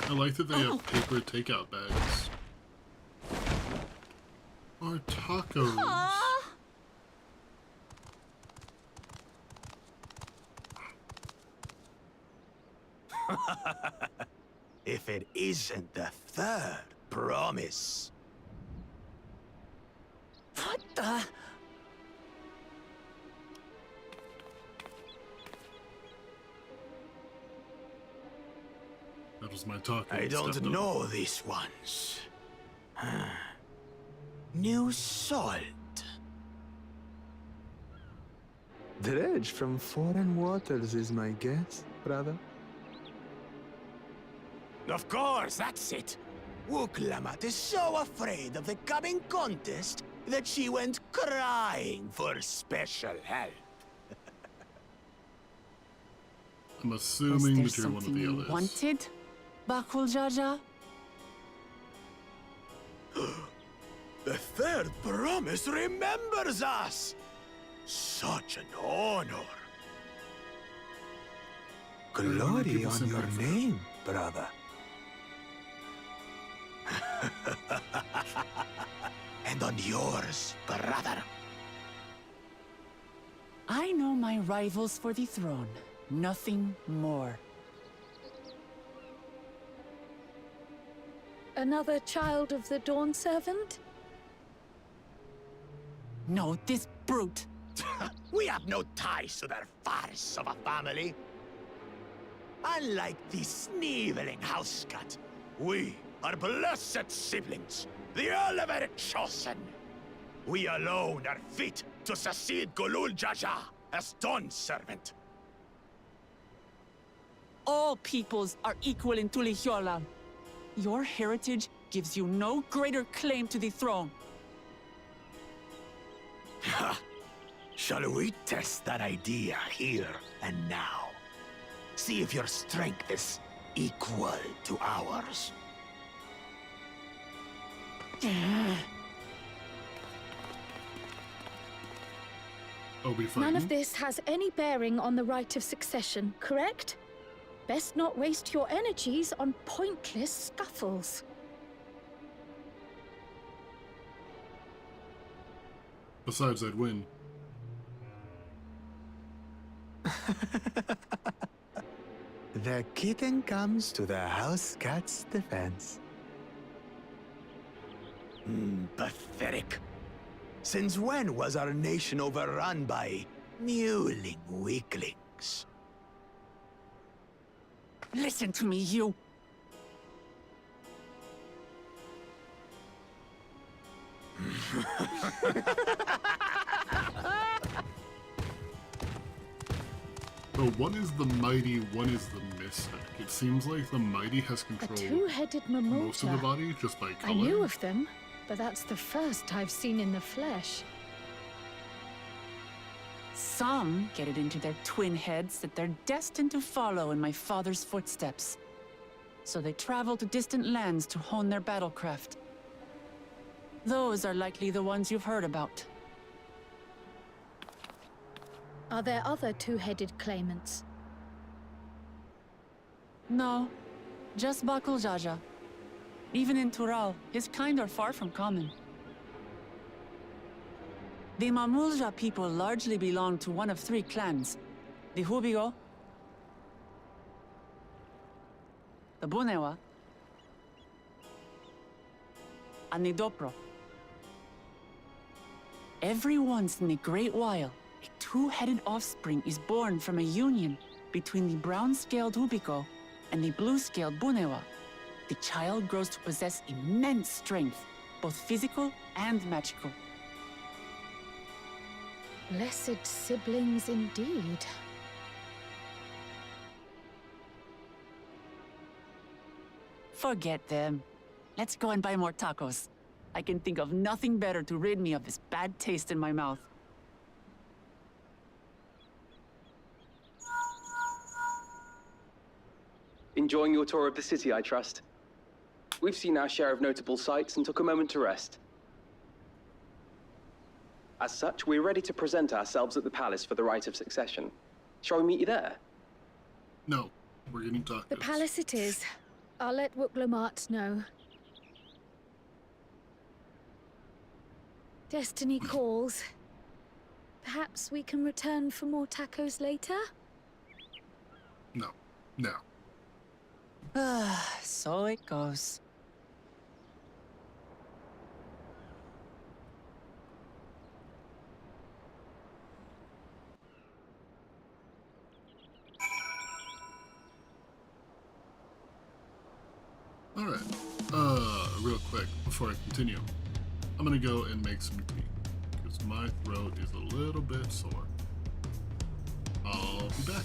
I like that they have paper takeout bags. Or tacos. If it isn't the third promise. What the? That was my taco. I don't stepped up. know these ones. New salt. Dredge from foreign waters is my guess, brother. Of course, that's it. Wuklamat is so afraid of the coming contest that she went crying for special help. I'm Was assuming there that you're one of something the you others. wanted, Bakul Jaja? The third promise remembers us. Such an honor. Glory people on send your back for- name, brother. And on yours, brother. I know my rivals for the throne. Nothing more. Another child of the Dawn Servant? No, this brute. We have no ties to their farce of a family. Unlike the sneevling housecut, we are blessed siblings, the elevated chosen. We alone are fit to succeed Golul Jaja as Dawn Servant. All peoples are equal in Tulihiola. Your heritage gives you no greater claim to the throne. Shall we test that idea here and now? See if your strength is equal to ours. Oh, we fighting? None of this has any bearing on the right of succession, correct? Best not waste your energies on pointless scuffles. Besides, I'd win. The kitten comes to the house cat's defense. Pathetic. Since when was our nation overrun by mewling weaklings? Listen to me, you. So one is the mighty, one is the mystic. It seems like the mighty has A control two-headed most of the mammoth. body just by color. I knew of them, but that's the first I've seen in the flesh. Some get it into their twin heads that they're destined to follow in my father's footsteps. So they travel to distant lands to hone their battlecraft. Those are likely the ones you've heard about. Are there other two-headed claimants? No, just Bakul Jaja. Even in Tural, his kind are far from common. The Mamulja people largely belong to one of three clans. The Hubigo, the Bunewa, and the Dopro. Every once in a great while, a two-headed offspring is born from a union between the brown-scaled Hubigo and the blue-scaled Bunewa. The child grows to possess immense strength, both physical and magical. Blessed siblings indeed. Forget them. Let's go and buy more tacos. I can think of nothing better to rid me of this bad taste in my mouth. Enjoying your tour of the city, I trust. We've seen our share of notable sights and took a moment to rest. As such, we're ready to present ourselves at the palace for the rite of succession. Shall we meet you there? No, we're getting tacos. The palace it is. I'll let Wuklamart know. Destiny calls. Perhaps we can return for more tacos later? No, no. So it goes. Alright. Real quick, before I continue, I'm gonna go and make some tea, because my throat is a little bit sore. I'll be back.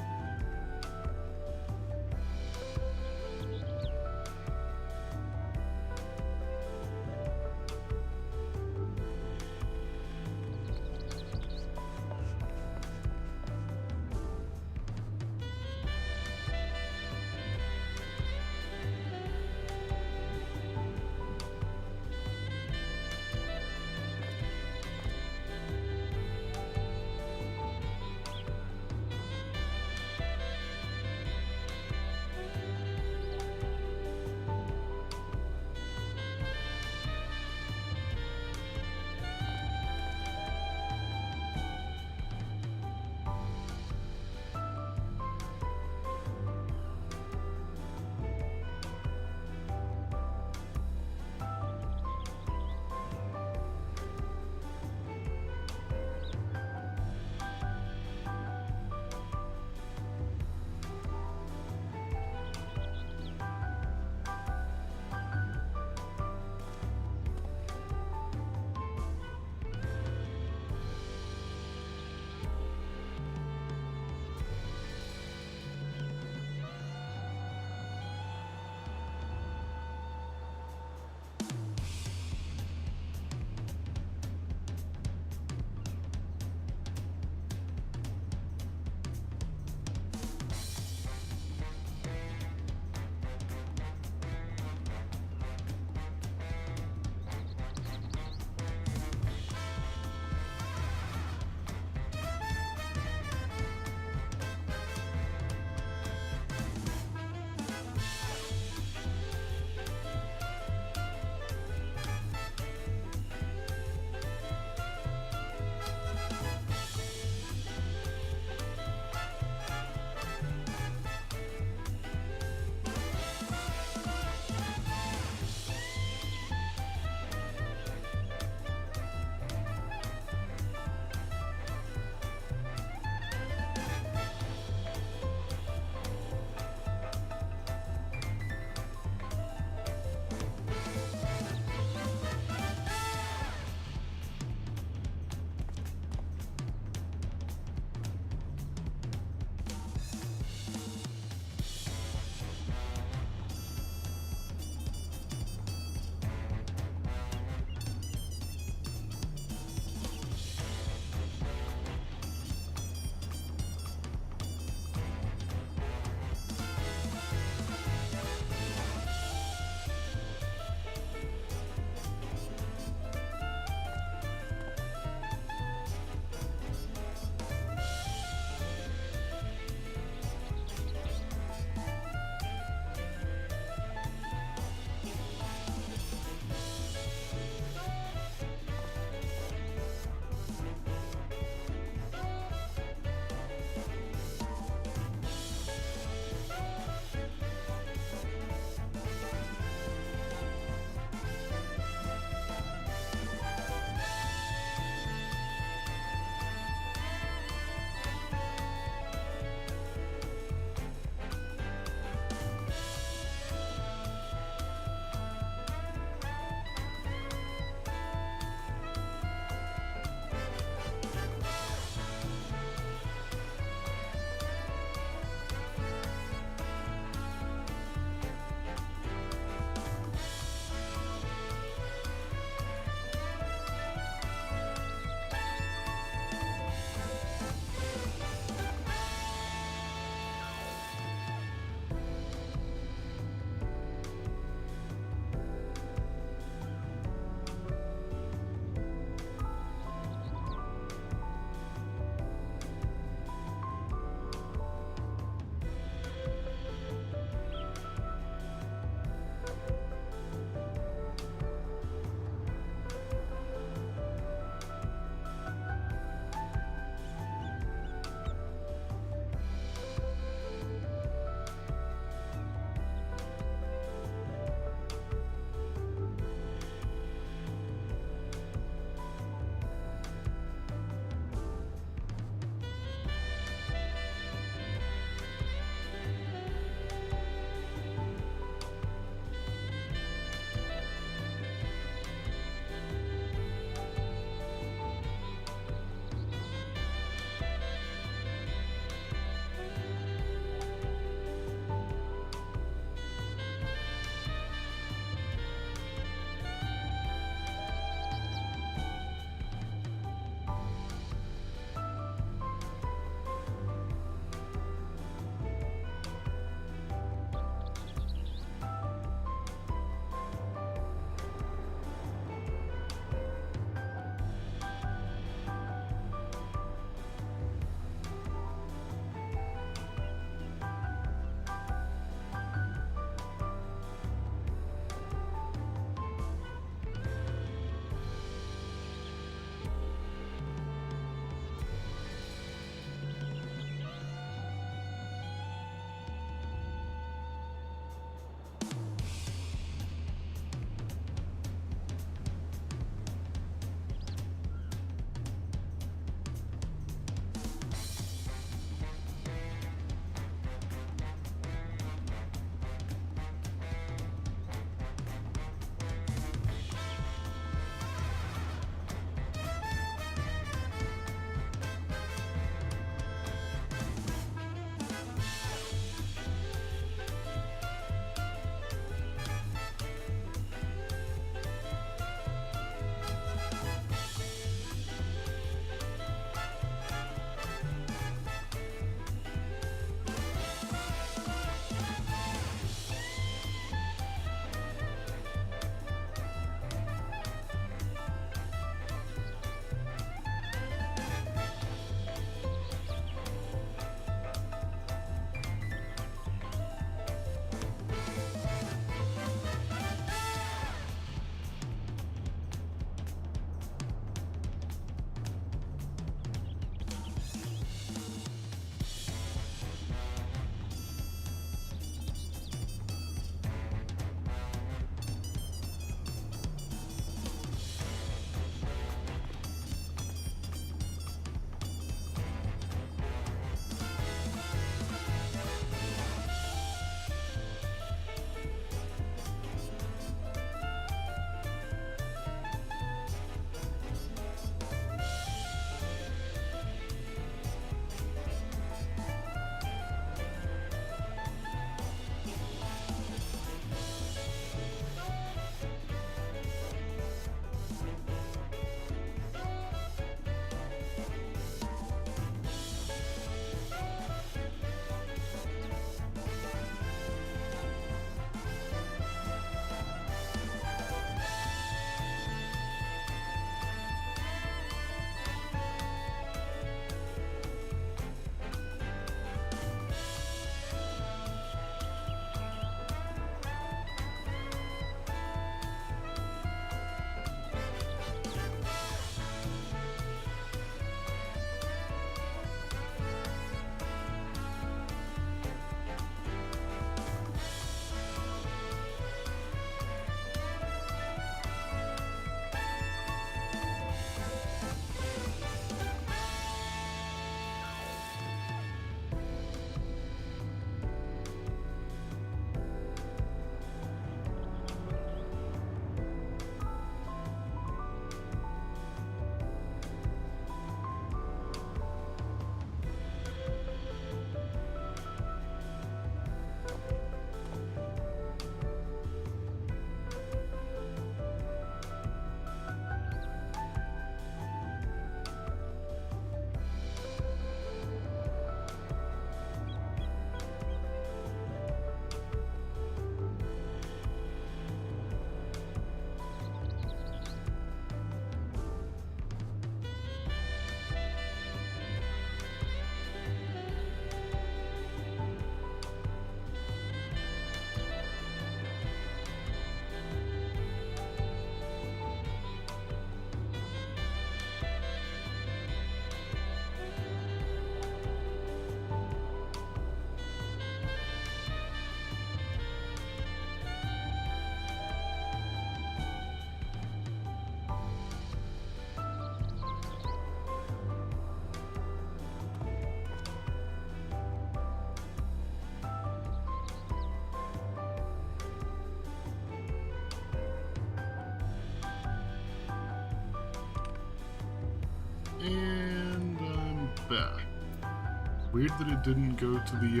Weird that it didn't go to the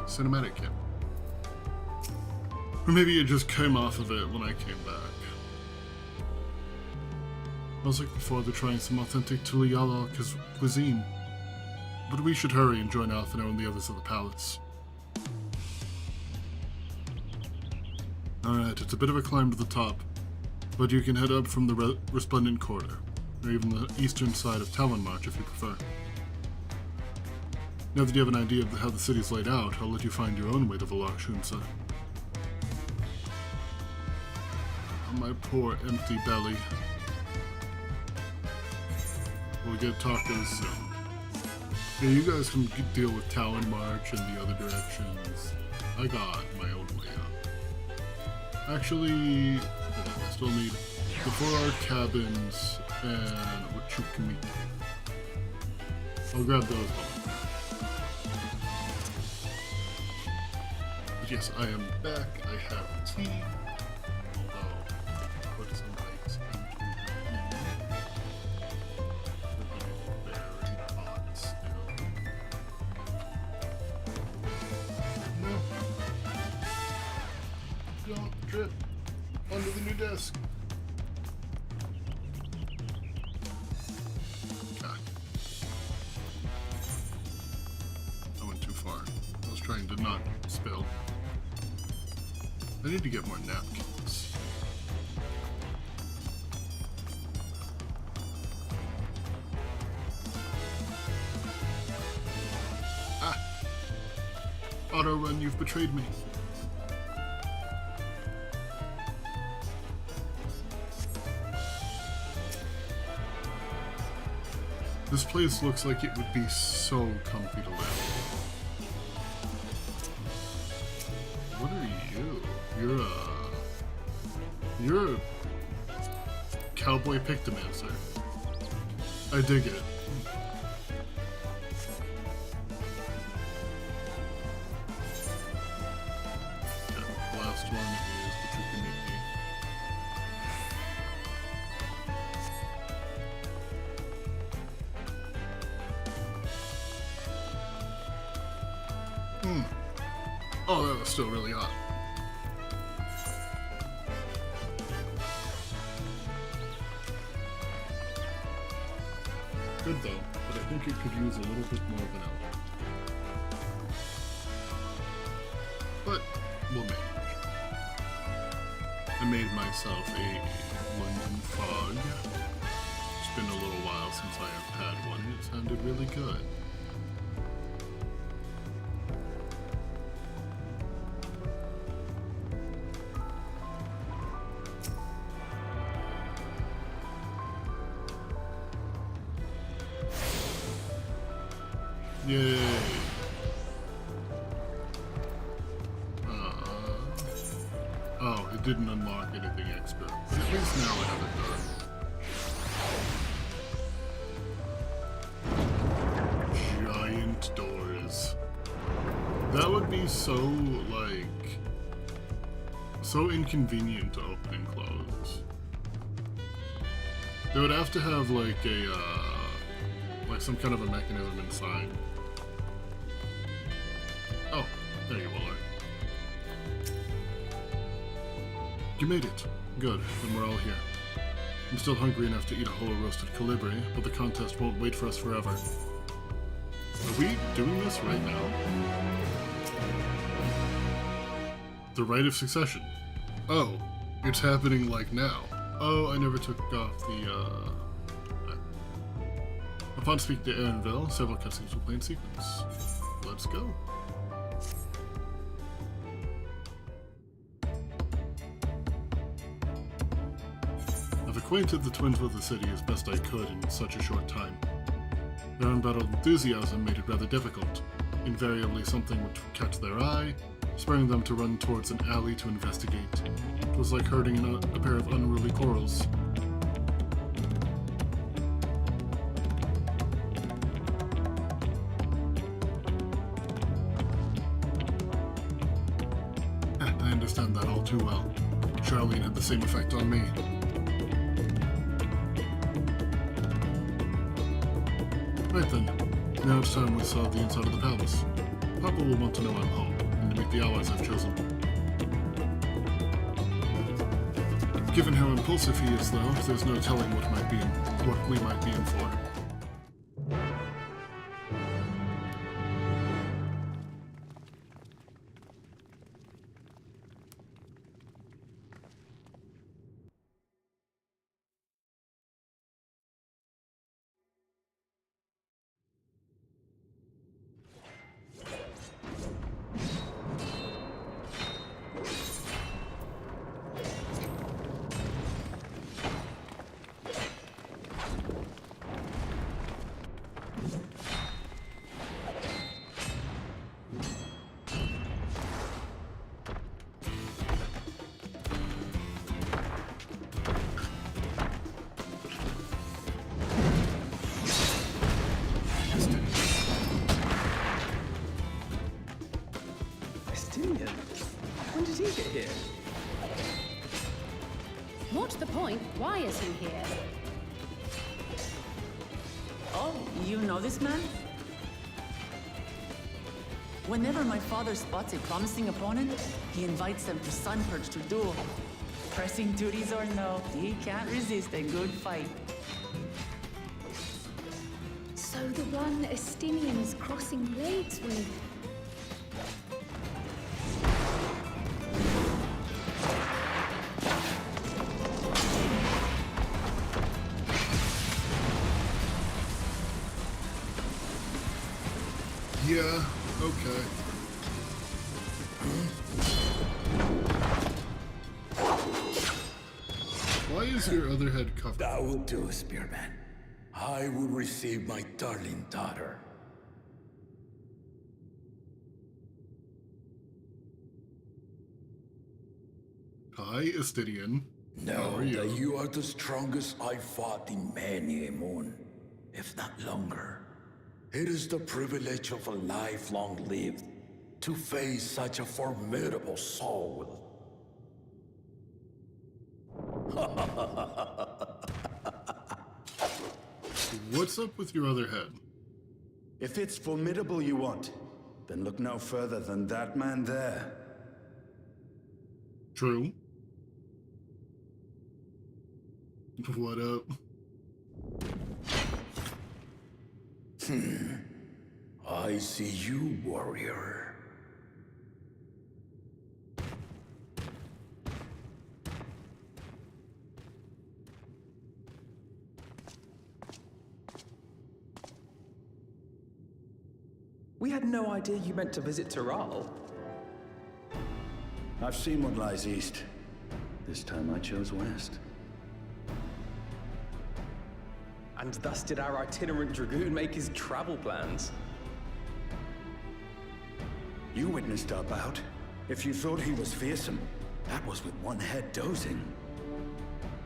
cinematic camp. Or maybe it just came off of it when I came back. I was like before, they're trying some authentic Tuliala cuisine. But we should hurry and join Alphino and the others at the palace. Alright, it's a bit of a climb to the top, but you can head up from the Resplendent Corridor, or even the eastern side of Talon March if you prefer. Now that you have an idea of how the city's laid out, I'll let you find your own way to Valakshunsa. Oh, my poor empty belly. We'll get tacos soon. Yeah, you guys can deal with Talon March and the other directions. I got my own way up. Actually, hold on, I still need the 4-hour cabins and Wachukami. I'll grab those while But yes, I am back. I have tea. Although, put some ice into it. Very hot still. No. Don't drip under the new desk. Ah. I went too far. I was trying to not spill. I need to get more napkins. Ah! Auto run, you've betrayed me. This place looks like it would be so comfy to live. What are you? You're a cowboy pictomancer. I dig it. Okay, last one is the Chukumiki. Oh, that was still really hot. Good though, but I think it could use a little bit more vanilla. But we'll manage. I made myself a London fog. It's been a little while since I have had one. It sounded really good. Yay! Oh, it didn't unlock anything extra. But at least now I have it done. Giant doors. That would be so, like, so inconvenient to open and close. They would have to have, like, like some kind of a mechanism inside. Oh, there you all are. You made it. Good, then we're all here. I'm still hungry enough to eat a whole roasted colibri, but the contest won't wait for us forever. Are we doing this right now? The rite of succession. Oh, it's happening like now. Oh, I never took off the, Upon speaking to Aaronville, several cutscenes will play in sequence. Let's go. I've acquainted the twins with the city as best I could in such a short time. Their unbridled enthusiasm made it rather difficult. Invariably something would catch their eye, spurring them to run towards an alley to investigate. It was like herding in a pair of unruly corals. I understand that all too well. Charlene had the same effect on me. Right then, Now it's time we saw the inside of the palace. Papa will want to know I'm home, and to meet the allies I've chosen. Given how impulsive he is, though, there's no telling what we might be in for. When did he get here? What's the point? Why is he here? Oh, you know this man? Whenever my father spots a promising opponent, he invites them to Sunperch to duel. Pressing duties or no, he can't resist a good fight. So the one Estinian is crossing blades with. Yeah, okay. Why is your other head covered? That will do, Spearman. I will receive my darling daughter. Hi, Estidian. How Know are you? that you are the strongest I've fought in many a moon, if not longer. It is the privilege of a life long lived to face such a formidable soul. What's up with your other head? If it's formidable you want, then look no further than that man there. True. What up? I see you, warrior. We had no idea you meant to visit Tyrrell. I've seen what lies east. This time I chose west. And thus did our itinerant dragoon make his travel plans. You witnessed our bout. If you thought he was fearsome, that was with one head dozing.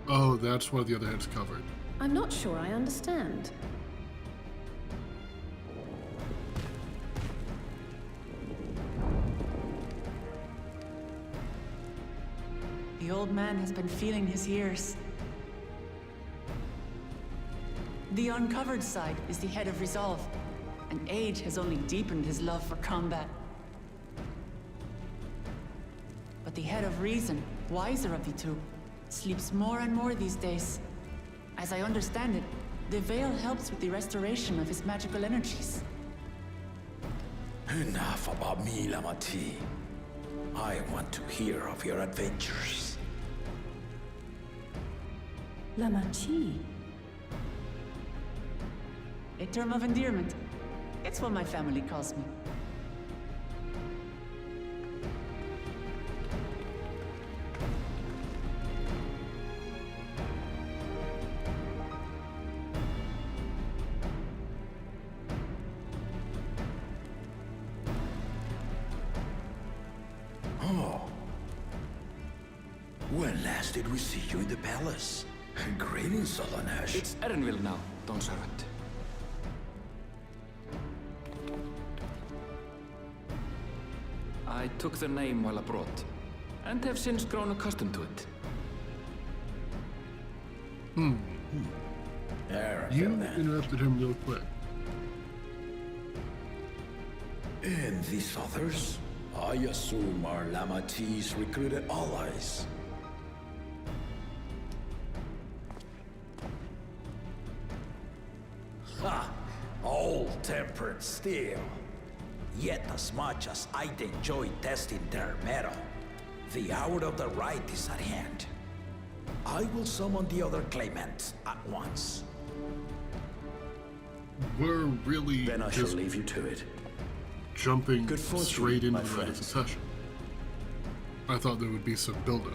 Oh, that's why the other head's covered. I'm not sure I understand. The old man has been feeling his years. The uncovered side is the head of resolve, and age has only deepened his love for combat. But the head of reason, wiser of the two, sleeps more and more these days. As I understand it, the veil helps with the restoration of his magical energies. Enough about me, Lamati. I want to hear of your adventures. Lamachi. A term of endearment. It's what my family calls me. Oh. When last did we see you in the palace? Greetings, Solonash. It's Erenville now, Dawntrail. I took the name while abroad, and have since grown accustomed to it. You interrupted him real quick. And these others? I assume are Lamati's recruited allies. Ha! All tempered steel. Yet as much as I'd enjoy testing their metal, the hour of the right is at hand. I will summon the other claimants at once. We're really Then I shall just leave you to it. jumping Good fortune, straight into my the friends. session. I thought there would be some build-up.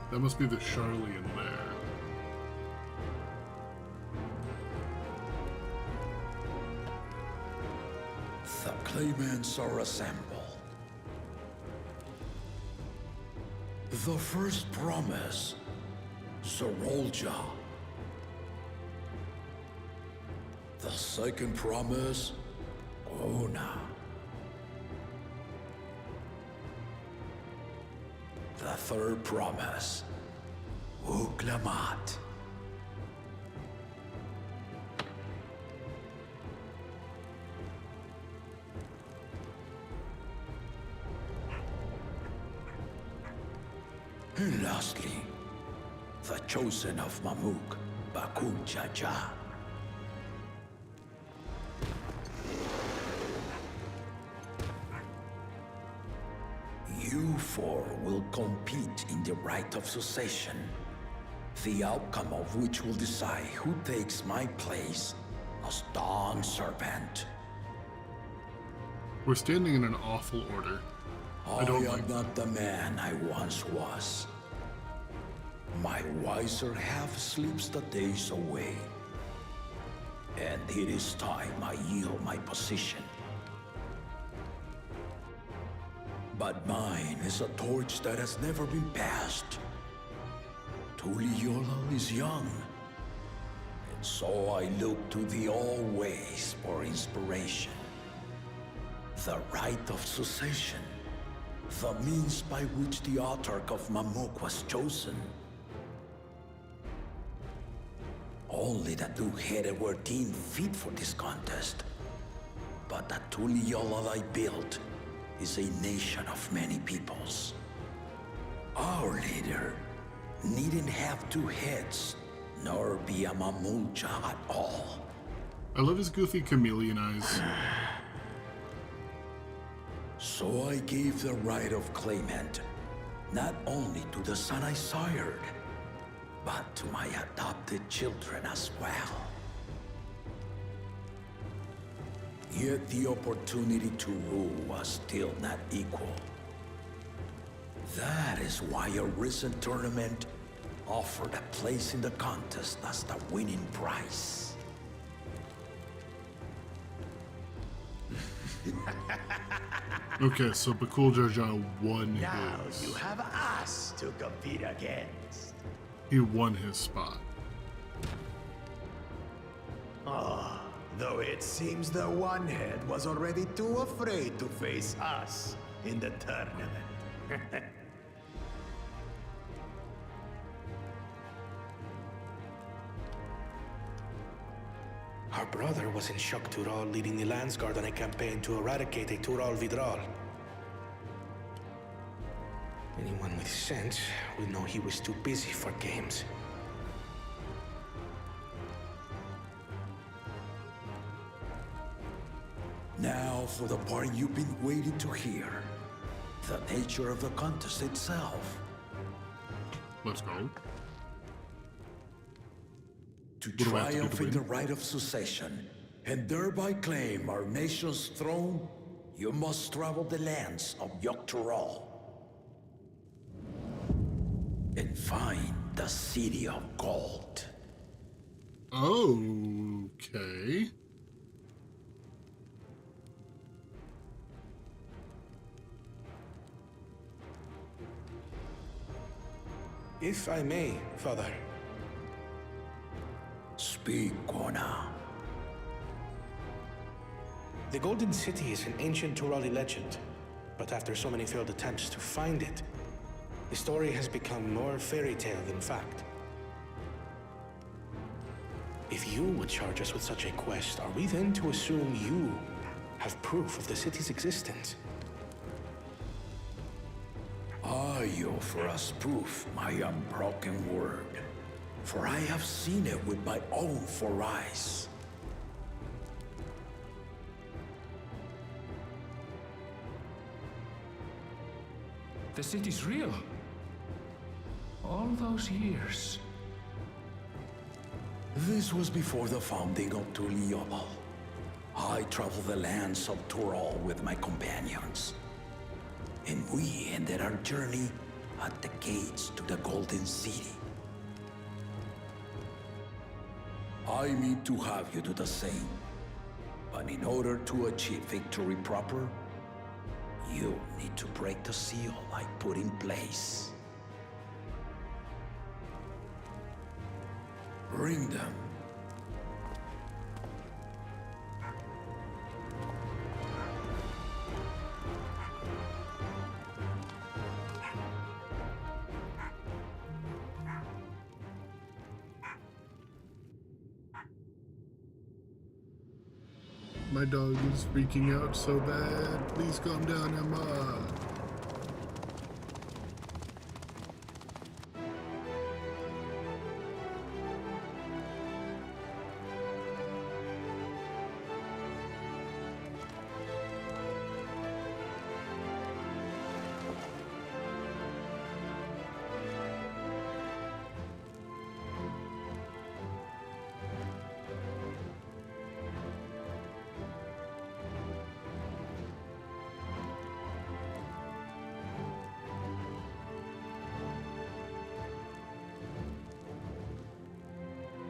That must be the Charlie in there. The claimants are assembled. The first promise, Zorolja. The second promise, Ona. The third promise, Uklamat. And lastly, the chosen of Mamuk, Bakun Jaja. You four will compete in the rite of succession, the outcome of which will decide who takes my place as Dawn Serpent. We're standing in an awful order. I don't am like not the man I once was. My wiser half sleeps the days away. And it is time I yield my position. But mine is a torch that has never been passed. Tuliola is young. And so I look to the always for inspiration. The rite of succession. The means by which the autarch of Mamuk was chosen. Only the two-headed were deemed fit for this contest. But the Tuliola I built is a nation of many peoples. Our leader needn't have two heads, nor be a Mamulcha at all. I love his goofy chameleon eyes. So I gave the right of claimant, not only to the son I sired, but to my adopted children as well. Yet the opportunity to rule was still not equal. That is why a recent tournament offered a place in the contest as the winning prize. Okay, so Bakul Jarja won Now his. you have us to compete against. He won his spot. Ah, though it seems the one-head was already too afraid to face us in the tournament. Our brother was in Shock Tural leading the Landsguard on a campaign to eradicate a Tural Vidral. Anyone with sense would know he was too busy for games. Now for the part you've been waiting to hear. The nature of the contest itself. Let's go. To What do I have to do to triumph in win? the right of succession, and thereby claim our nation's throne, you must travel the lands of Yogg-Tural and find the City of Gold. Okay. If I may, Father. Speak, Kona. The Golden City is an ancient Turali legend, but after so many failed attempts to find it, the story has become more fairy tale than fact. If you would charge us with such a quest, are we then to assume you have proof of the city's existence? I offer us proof, my unbroken word, for I have seen it with my own 4 eyes. The city's real. All those years. This was before the founding of Tuliobal. I traveled the lands of Tural with my companions, and we ended our journey at the gates to the Golden City. I mean to have you do the same, but in order to achieve victory proper, you need to break the seal I put in place. Bring them. My dog is freaking out so bad. Please calm down, Emma.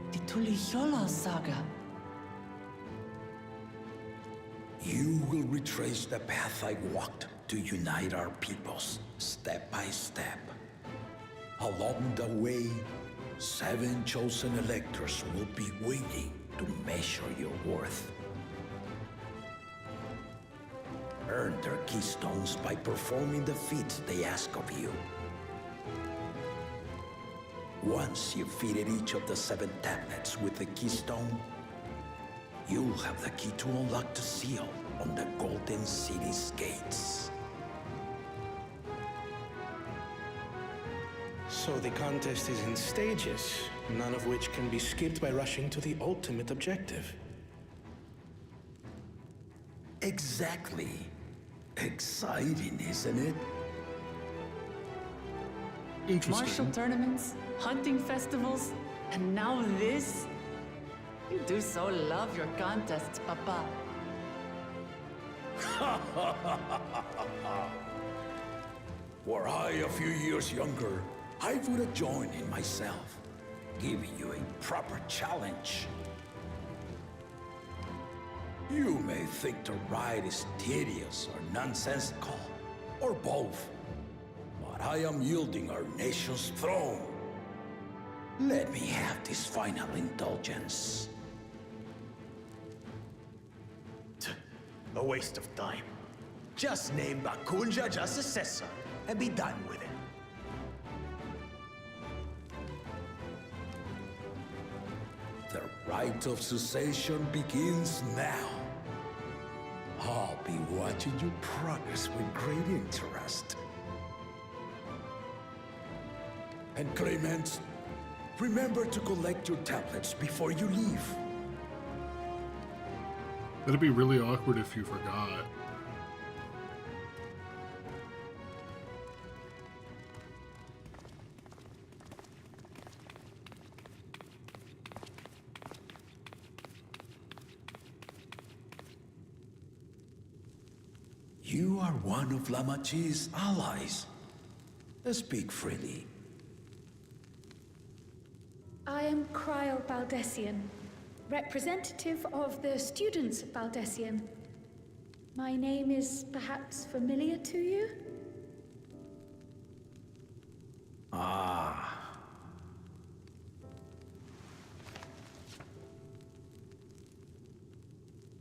The Tuliyola saga. You will retrace the path I walked to unite our peoples, step by step. Along the way, 7 chosen electors will be waiting to measure your worth. Earn their keystones by performing the feats they ask of you. Once you've fitted each of the 7 tablets with the keystone, you'll have the key to unlock the seal on the Golden City's gates. So the contest is in stages, none of which can be skipped by rushing to the ultimate objective. Exactly. Exciting, isn't it? Martial tournaments, hunting festivals, and now this? You do so love your contests, Papa. Were I a few years younger, I would have joined in myself, giving you a proper challenge. You may think the ride is tedious or nonsensical, or both, but I am yielding our nation's throne. Let me have this final indulgence. A waste of time. Just name Bakunja just successor and be done with it. The rite of succession begins now. I'll be watching you progress with great interest. And Clement, remember to collect your tablets before you leave. That'd be really awkward if you forgot. You are one of Lamachi's allies. Speak freely. I am Cryle Baldessian, representative of the students of Baldessian. My name is perhaps familiar to you? Ah.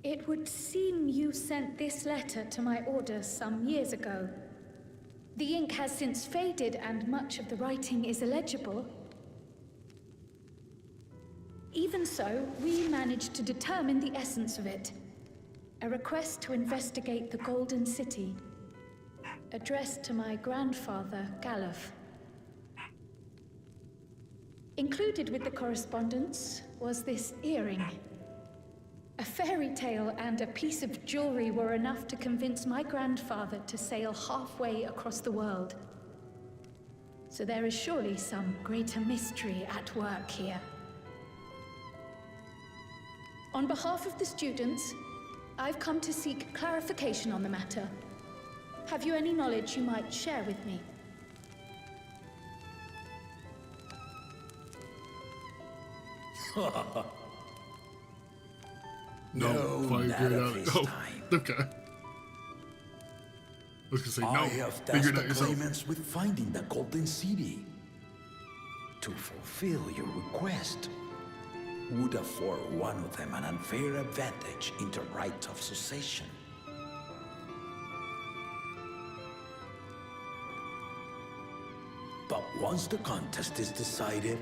It would seem you sent this letter to my orders some years ago. The ink has since faded and much of the writing is illegible. Even so, we managed to determine the essence of it. A request to investigate the Golden City, addressed to my grandfather, Galuf. Included with the correspondence was this earring. A fairy tale and a piece of jewelry were enough to convince my grandfather to sail halfway across the world. So there is surely some greater mystery at work here. On behalf of the students, I've come to seek clarification on the matter. Have you any knowledge you might share with me? No, not figured of out. his Oh, time. okay. I was gonna say no. I have Figure tasked it out the yourself. claimants with finding the Golden City. To fulfill your request would afford one of them an unfair advantage in the right of succession. But once the contest is decided,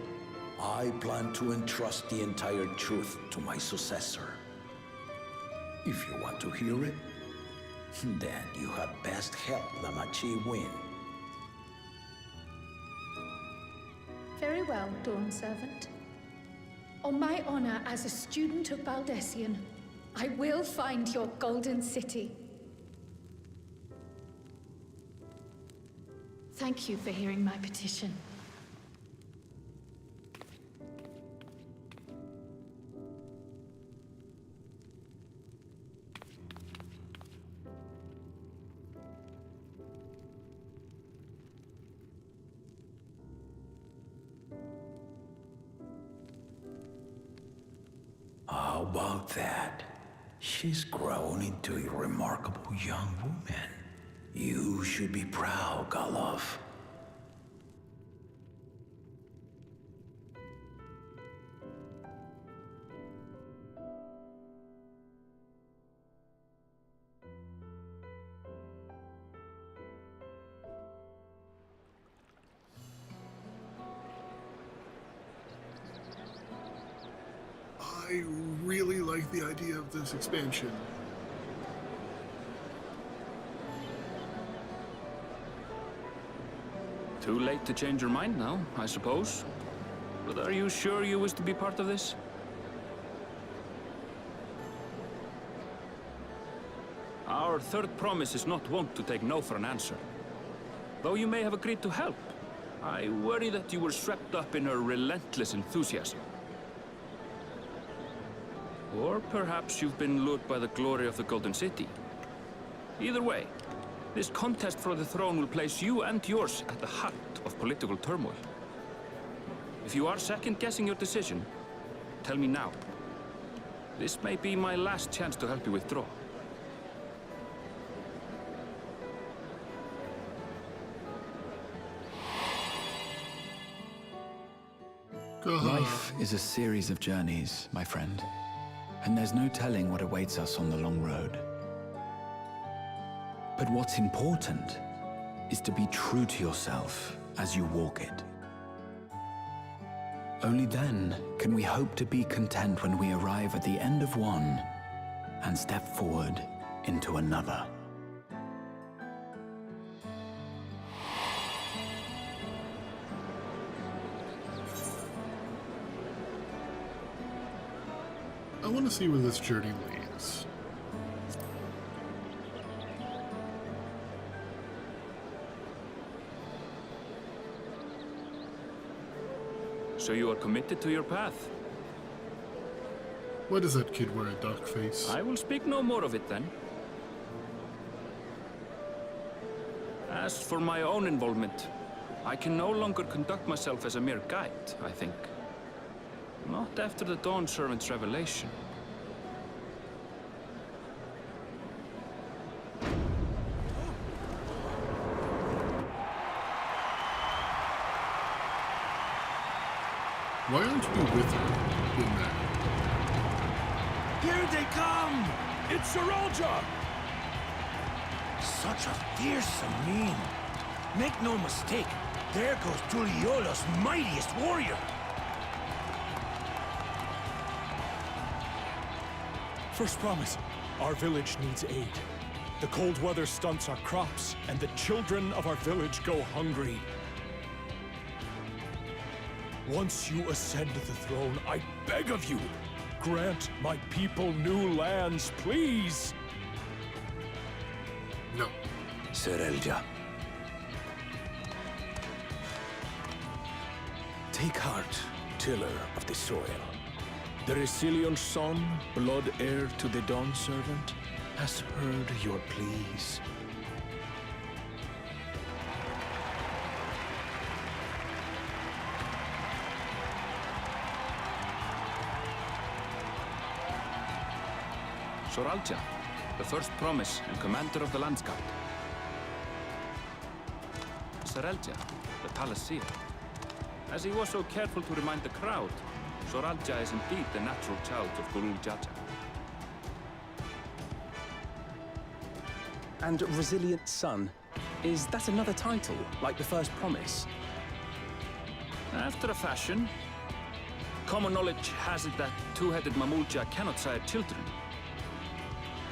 I plan to entrust the entire truth to my successor. If you want to hear it, then you had best help Lamachi win. Very well, Dawn Servant. On my honor as a student of Baldessian, I will find your Golden City. Thank you for hearing my petition. How about that? She's grown into a remarkable young woman. You should be proud, Galuf. I really like the idea of this expansion. Too late to change your mind now, I suppose. But are you sure you wish to be part of this? Our third promise is not wont to take no for an answer. Though you may have agreed to help, I worry that you were swept up in her relentless enthusiasm. Or perhaps you've been lured by the glory of the Golden City. Either way, this contest for the throne will place you and yours at the heart of political turmoil. If you are second-guessing your decision, tell me now. This may be my last chance to help you withdraw. Life is a series of journeys, my friend. And there's no telling what awaits us on the long road. But what's important is to be true to yourself as you walk it. Only then can we hope to be content when we arrive at the end of one and step forward into another. I want to see where this journey leads. So you are committed to your path? Why does that kid wear a duck face? I will speak no more of it then. As for my own involvement, I can no longer conduct myself as a mere guide, I think. Not after the Dawn Servant's revelation. Why aren't we with her in that? Here they come! It's Saralja! Such a fearsome mien. Make no mistake, there goes Tuliola's mightiest warrior. First promise, our village needs aid. The cold weather stunts our crops, and the children of our village go hungry. Once you ascend the throne, I beg of you, grant my people new lands, please! No. Saralja. Take heart, tiller of the soil. The Resilion son, blood heir to the Dawn Servant, has heard your pleas. Soralja, the first promise and commander of the Landscape. Saralja, the Palaceer. As he was so careful to remind the crowd, Soralja is indeed the natural child of Gulul Jaja. And Resilient Son, is that another title, like the first promise? After a fashion. Common knowledge has it that two-headed Mamulja cannot sire children.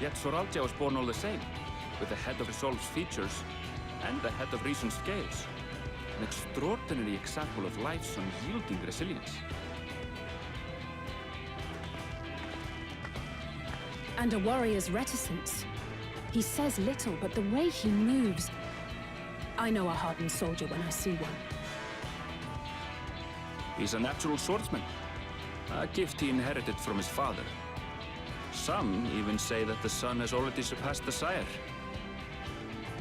Yet Soralja was born all the same, with the head of Resolve's features and the head of Reason's scales. An extraordinary example of life's unyielding resilience. And a warrior's reticence. He says little, but the way he moves... I know a hardened soldier when I see one. He's a natural swordsman, a gift he inherited from his father. Some even say that the son has already surpassed the sire.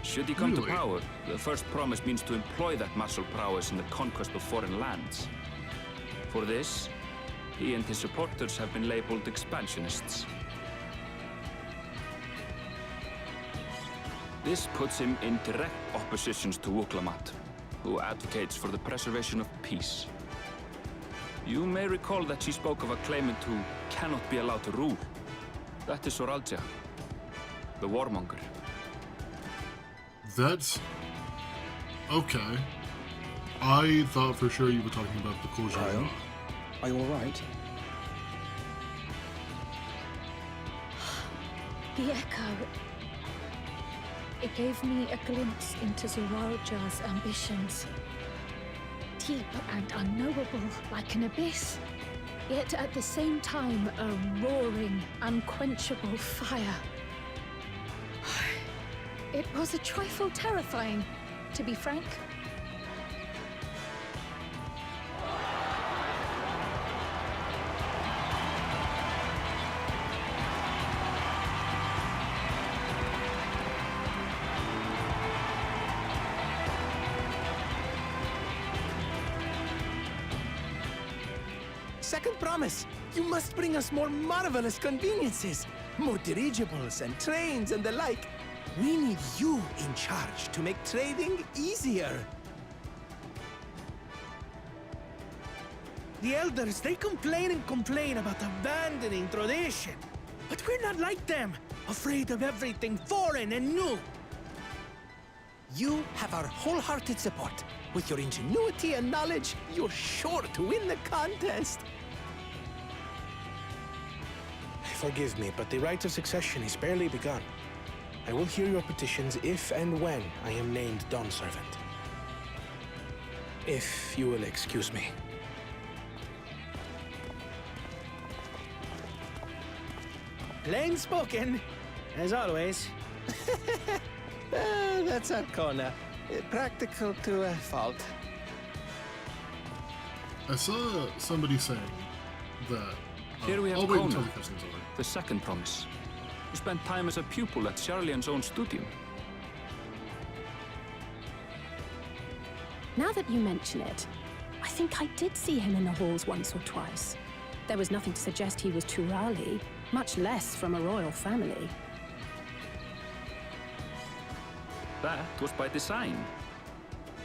Should he come to power, the first promise means to employ that martial prowess in the conquest of foreign lands. For this, he and his supporters have been labeled expansionists. This puts him in direct opposition to Wuklamat, who advocates for the preservation of peace. You may recall that she spoke of a claimant who cannot be allowed to rule. That is Soralja, the warmonger. That's... okay. I thought for sure you were talking about the Kojaya. Are you alright? The echo. It gave me a glimpse into Zoralja's ambitions. Deep and unknowable, like an abyss. Yet at the same time, a roaring, unquenchable fire. It was a trifle terrifying, to be frank. Second promise, you must bring us more marvelous conveniences. More dirigibles and trains and the like. We need you in charge to make trading easier. The elders, they complain and complain about abandoning tradition. But we're not like them, afraid of everything foreign and new. You have our wholehearted support. With your ingenuity and knowledge, you're sure to win the contest. Forgive me, but the right of succession is barely begun. I will hear your petitions if and when I am named Dawn Servant. If you will excuse me. Plain spoken, as always. That's Arcona. Practical to a fault. I saw somebody saying that... Here we have I'll wait until Kona, the cutscene's over. the second promise, who spent time as a pupil at Charlian's own studio. Now that you mention it, I think I did see him in the halls once or twice. There was nothing to suggest he was Turali, much less from a royal family. That was by design.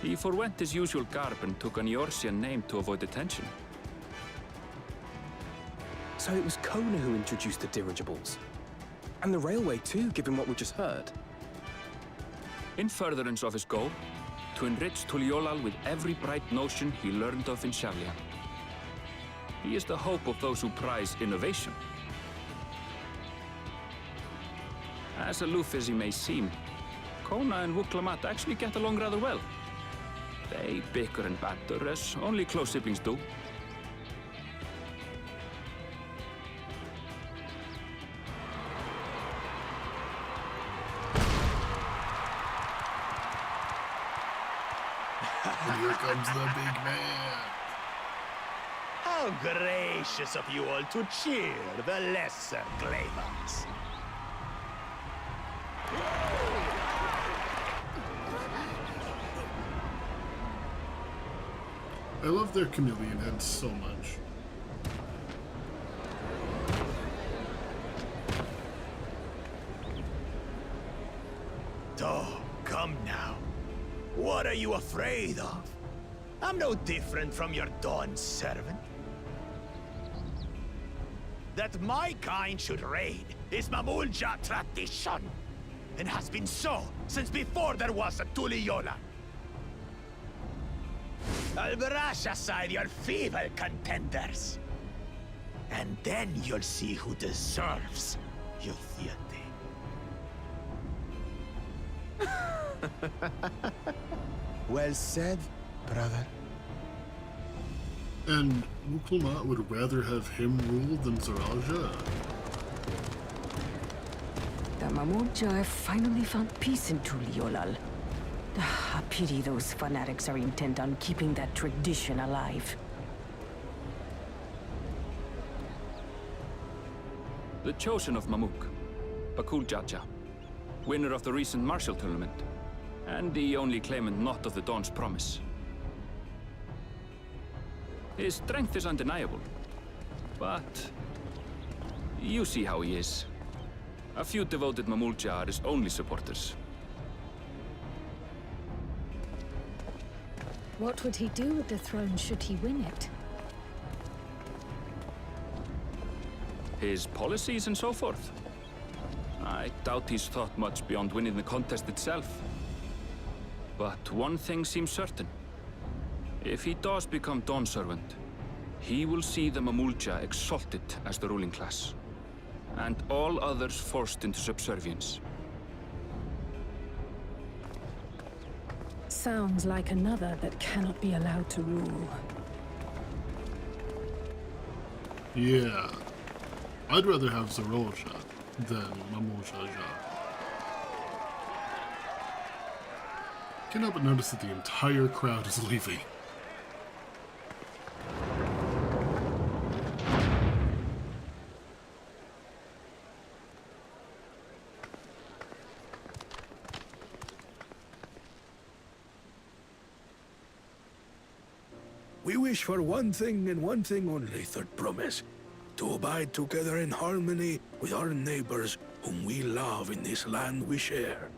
He forwent his usual garb and took an Eorzean name to avoid attention. So it was Kona who introduced the dirigibles. And the railway too, given what we just heard. In furtherance of his goal, to enrich Tuliolal with every bright notion he learned of in Shavlia. He is the hope of those who prize innovation. As aloof as he may seem, Kona and Wuklamat actually get along rather well. They bicker and banter as only close siblings do. And here comes the big man. How gracious of you all to cheer the lesser claimants. I love their chameleon heads so much. Oh, come now. What are you afraid of? I'm no different from your Dawn servant. That my kind should reign is Mamulja tradition, and has been so since before there was a Tuliyola. I'll brush aside your feeble contenders, and then you'll see who deserves your deity. Well said, brother. And Wuklamat would rather have him rule than Zaraja. The Mamulja have finally found peace in Tuliolal. A pity those fanatics are intent on keeping that tradition alive. The chosen of Mamuk, Bakul Jaja, winner of the recent martial tournament, and the only claimant not of the Dawn's promise. His strength is undeniable, but you see how he is. A few devoted Mamulja are his only supporters. What would he do with the throne should he win it? His policies and so forth. I doubt he's thought much beyond winning the contest itself. But one thing seems certain. If he does become Dawn Servant, he will see the Mamulja exalted as the ruling class, and all others forced into subservience. Sounds like another that cannot be allowed to rule. Yeah. I'd rather have Zaraja than Mamulja. Can't help but notice that the entire crowd is leaving. We wish for one thing and one thing only, Third Promise. To abide together in harmony with our neighbors whom we love in this land we share.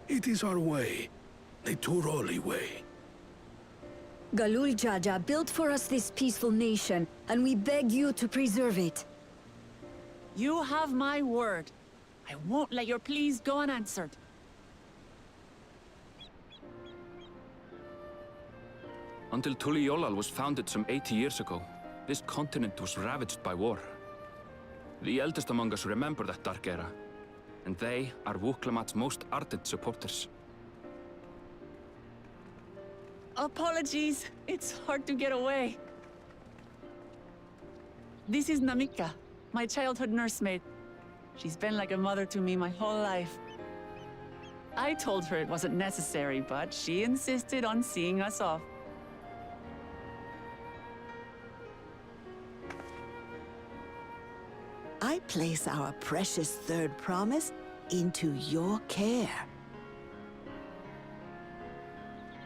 It is our way, the Turoli way. Galul Jaja built for us this peaceful nation, and we beg you to preserve it. You have my word. I won't let your pleas go unanswered. Until Tuliolal was founded some 80 years ago, this continent was ravaged by war. The eldest among us remember that dark era, and they are Wuklamat's most ardent supporters. Apologies. It's hard to get away. This is Namika, my childhood nursemaid. She's been like a mother to me my whole life. I told her it wasn't necessary, but she insisted on seeing us off. I place our precious Third Promise into your care.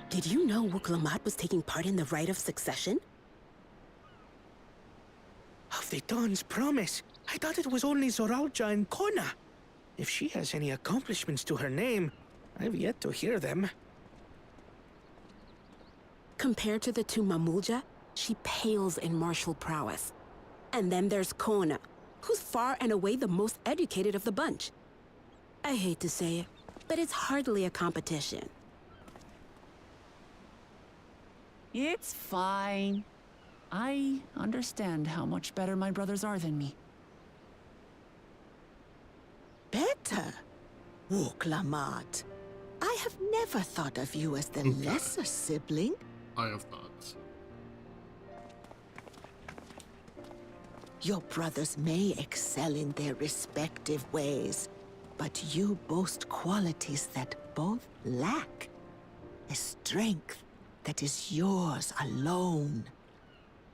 Did you know Wuklamat was taking part in the rite of succession? A the Dawn's promise. I thought it was only Zoralja and Kona. If she has any accomplishments to her name, I've yet to hear them. Compared to the two Mamulja, she pales in martial prowess. And then there's Kona, who's far and away the most educated of the bunch. I hate to say it, but it's hardly a competition. It's fine. I understand how much better my brothers are than me. Better? Wuklamat. I have never thought of you as the lesser sibling. I have thoughts. Your brothers may excel in their respective ways, but you boast qualities that both lack. A strength that is yours alone.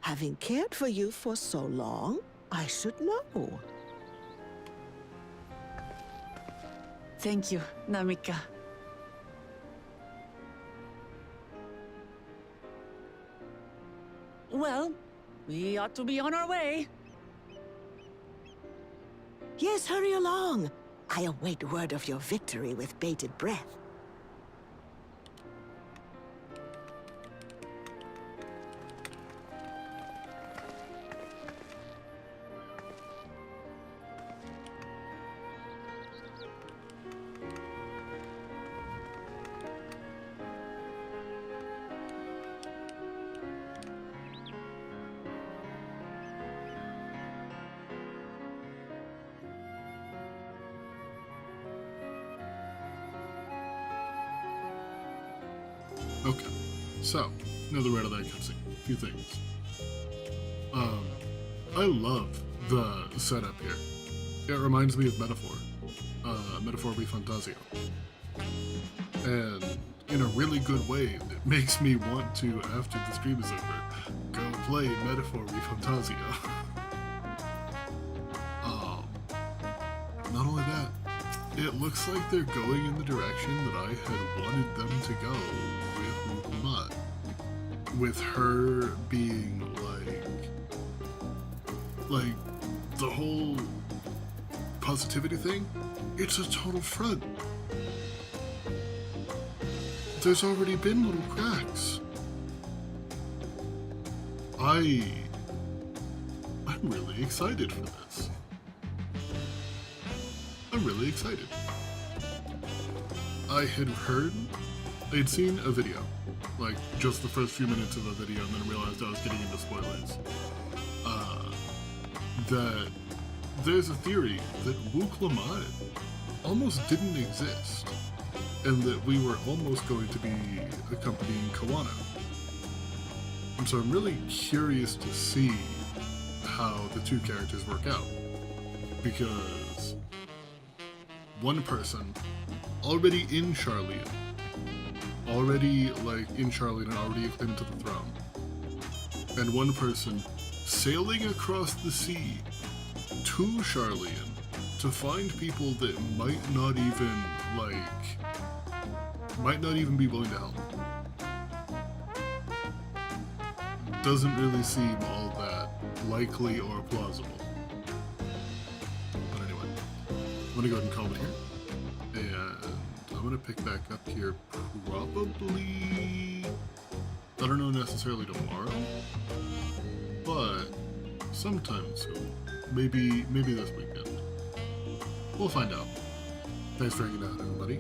Having cared for you for so long, I should know. Thank you, Namika. Well, we ought to be on our way. Yes, hurry along. I await word of your victory with bated breath. Okay, so, now that we're out of that cutscene, a few things. I love the setup here. It reminds me of Metaphor. Metaphor v Fantasio. And in a really good way that makes me want to, after the stream is over, go play Metaphor v Fantasio. Not only that, it looks like they're going in the direction that I had wanted them to go with Wuklamat. With her being like the whole positivity thing, it's a total front. There's already been little cracks. I'm really excited for this. I'm really excited. I had seen a video, like just the first few minutes of a video, and then realized I was getting into spoilers. That there's a theory that Wuklamat almost didn't exist, and that we were almost going to be accompanying Kawano. And so I'm really curious to see how the two characters work out, because one person already in Charlian, and already acclaimed to the throne, and one person sailing across the sea to Charlian to find people that might not even be willing to help. Doesn't really seem all that likely or plausible. But anyway, I'm gonna go ahead and call it here, and I'm gonna pick back up here probably, I don't know necessarily tomorrow, but sometime soon. Maybe this weekend. We'll find out. Thanks for hanging out, everybody.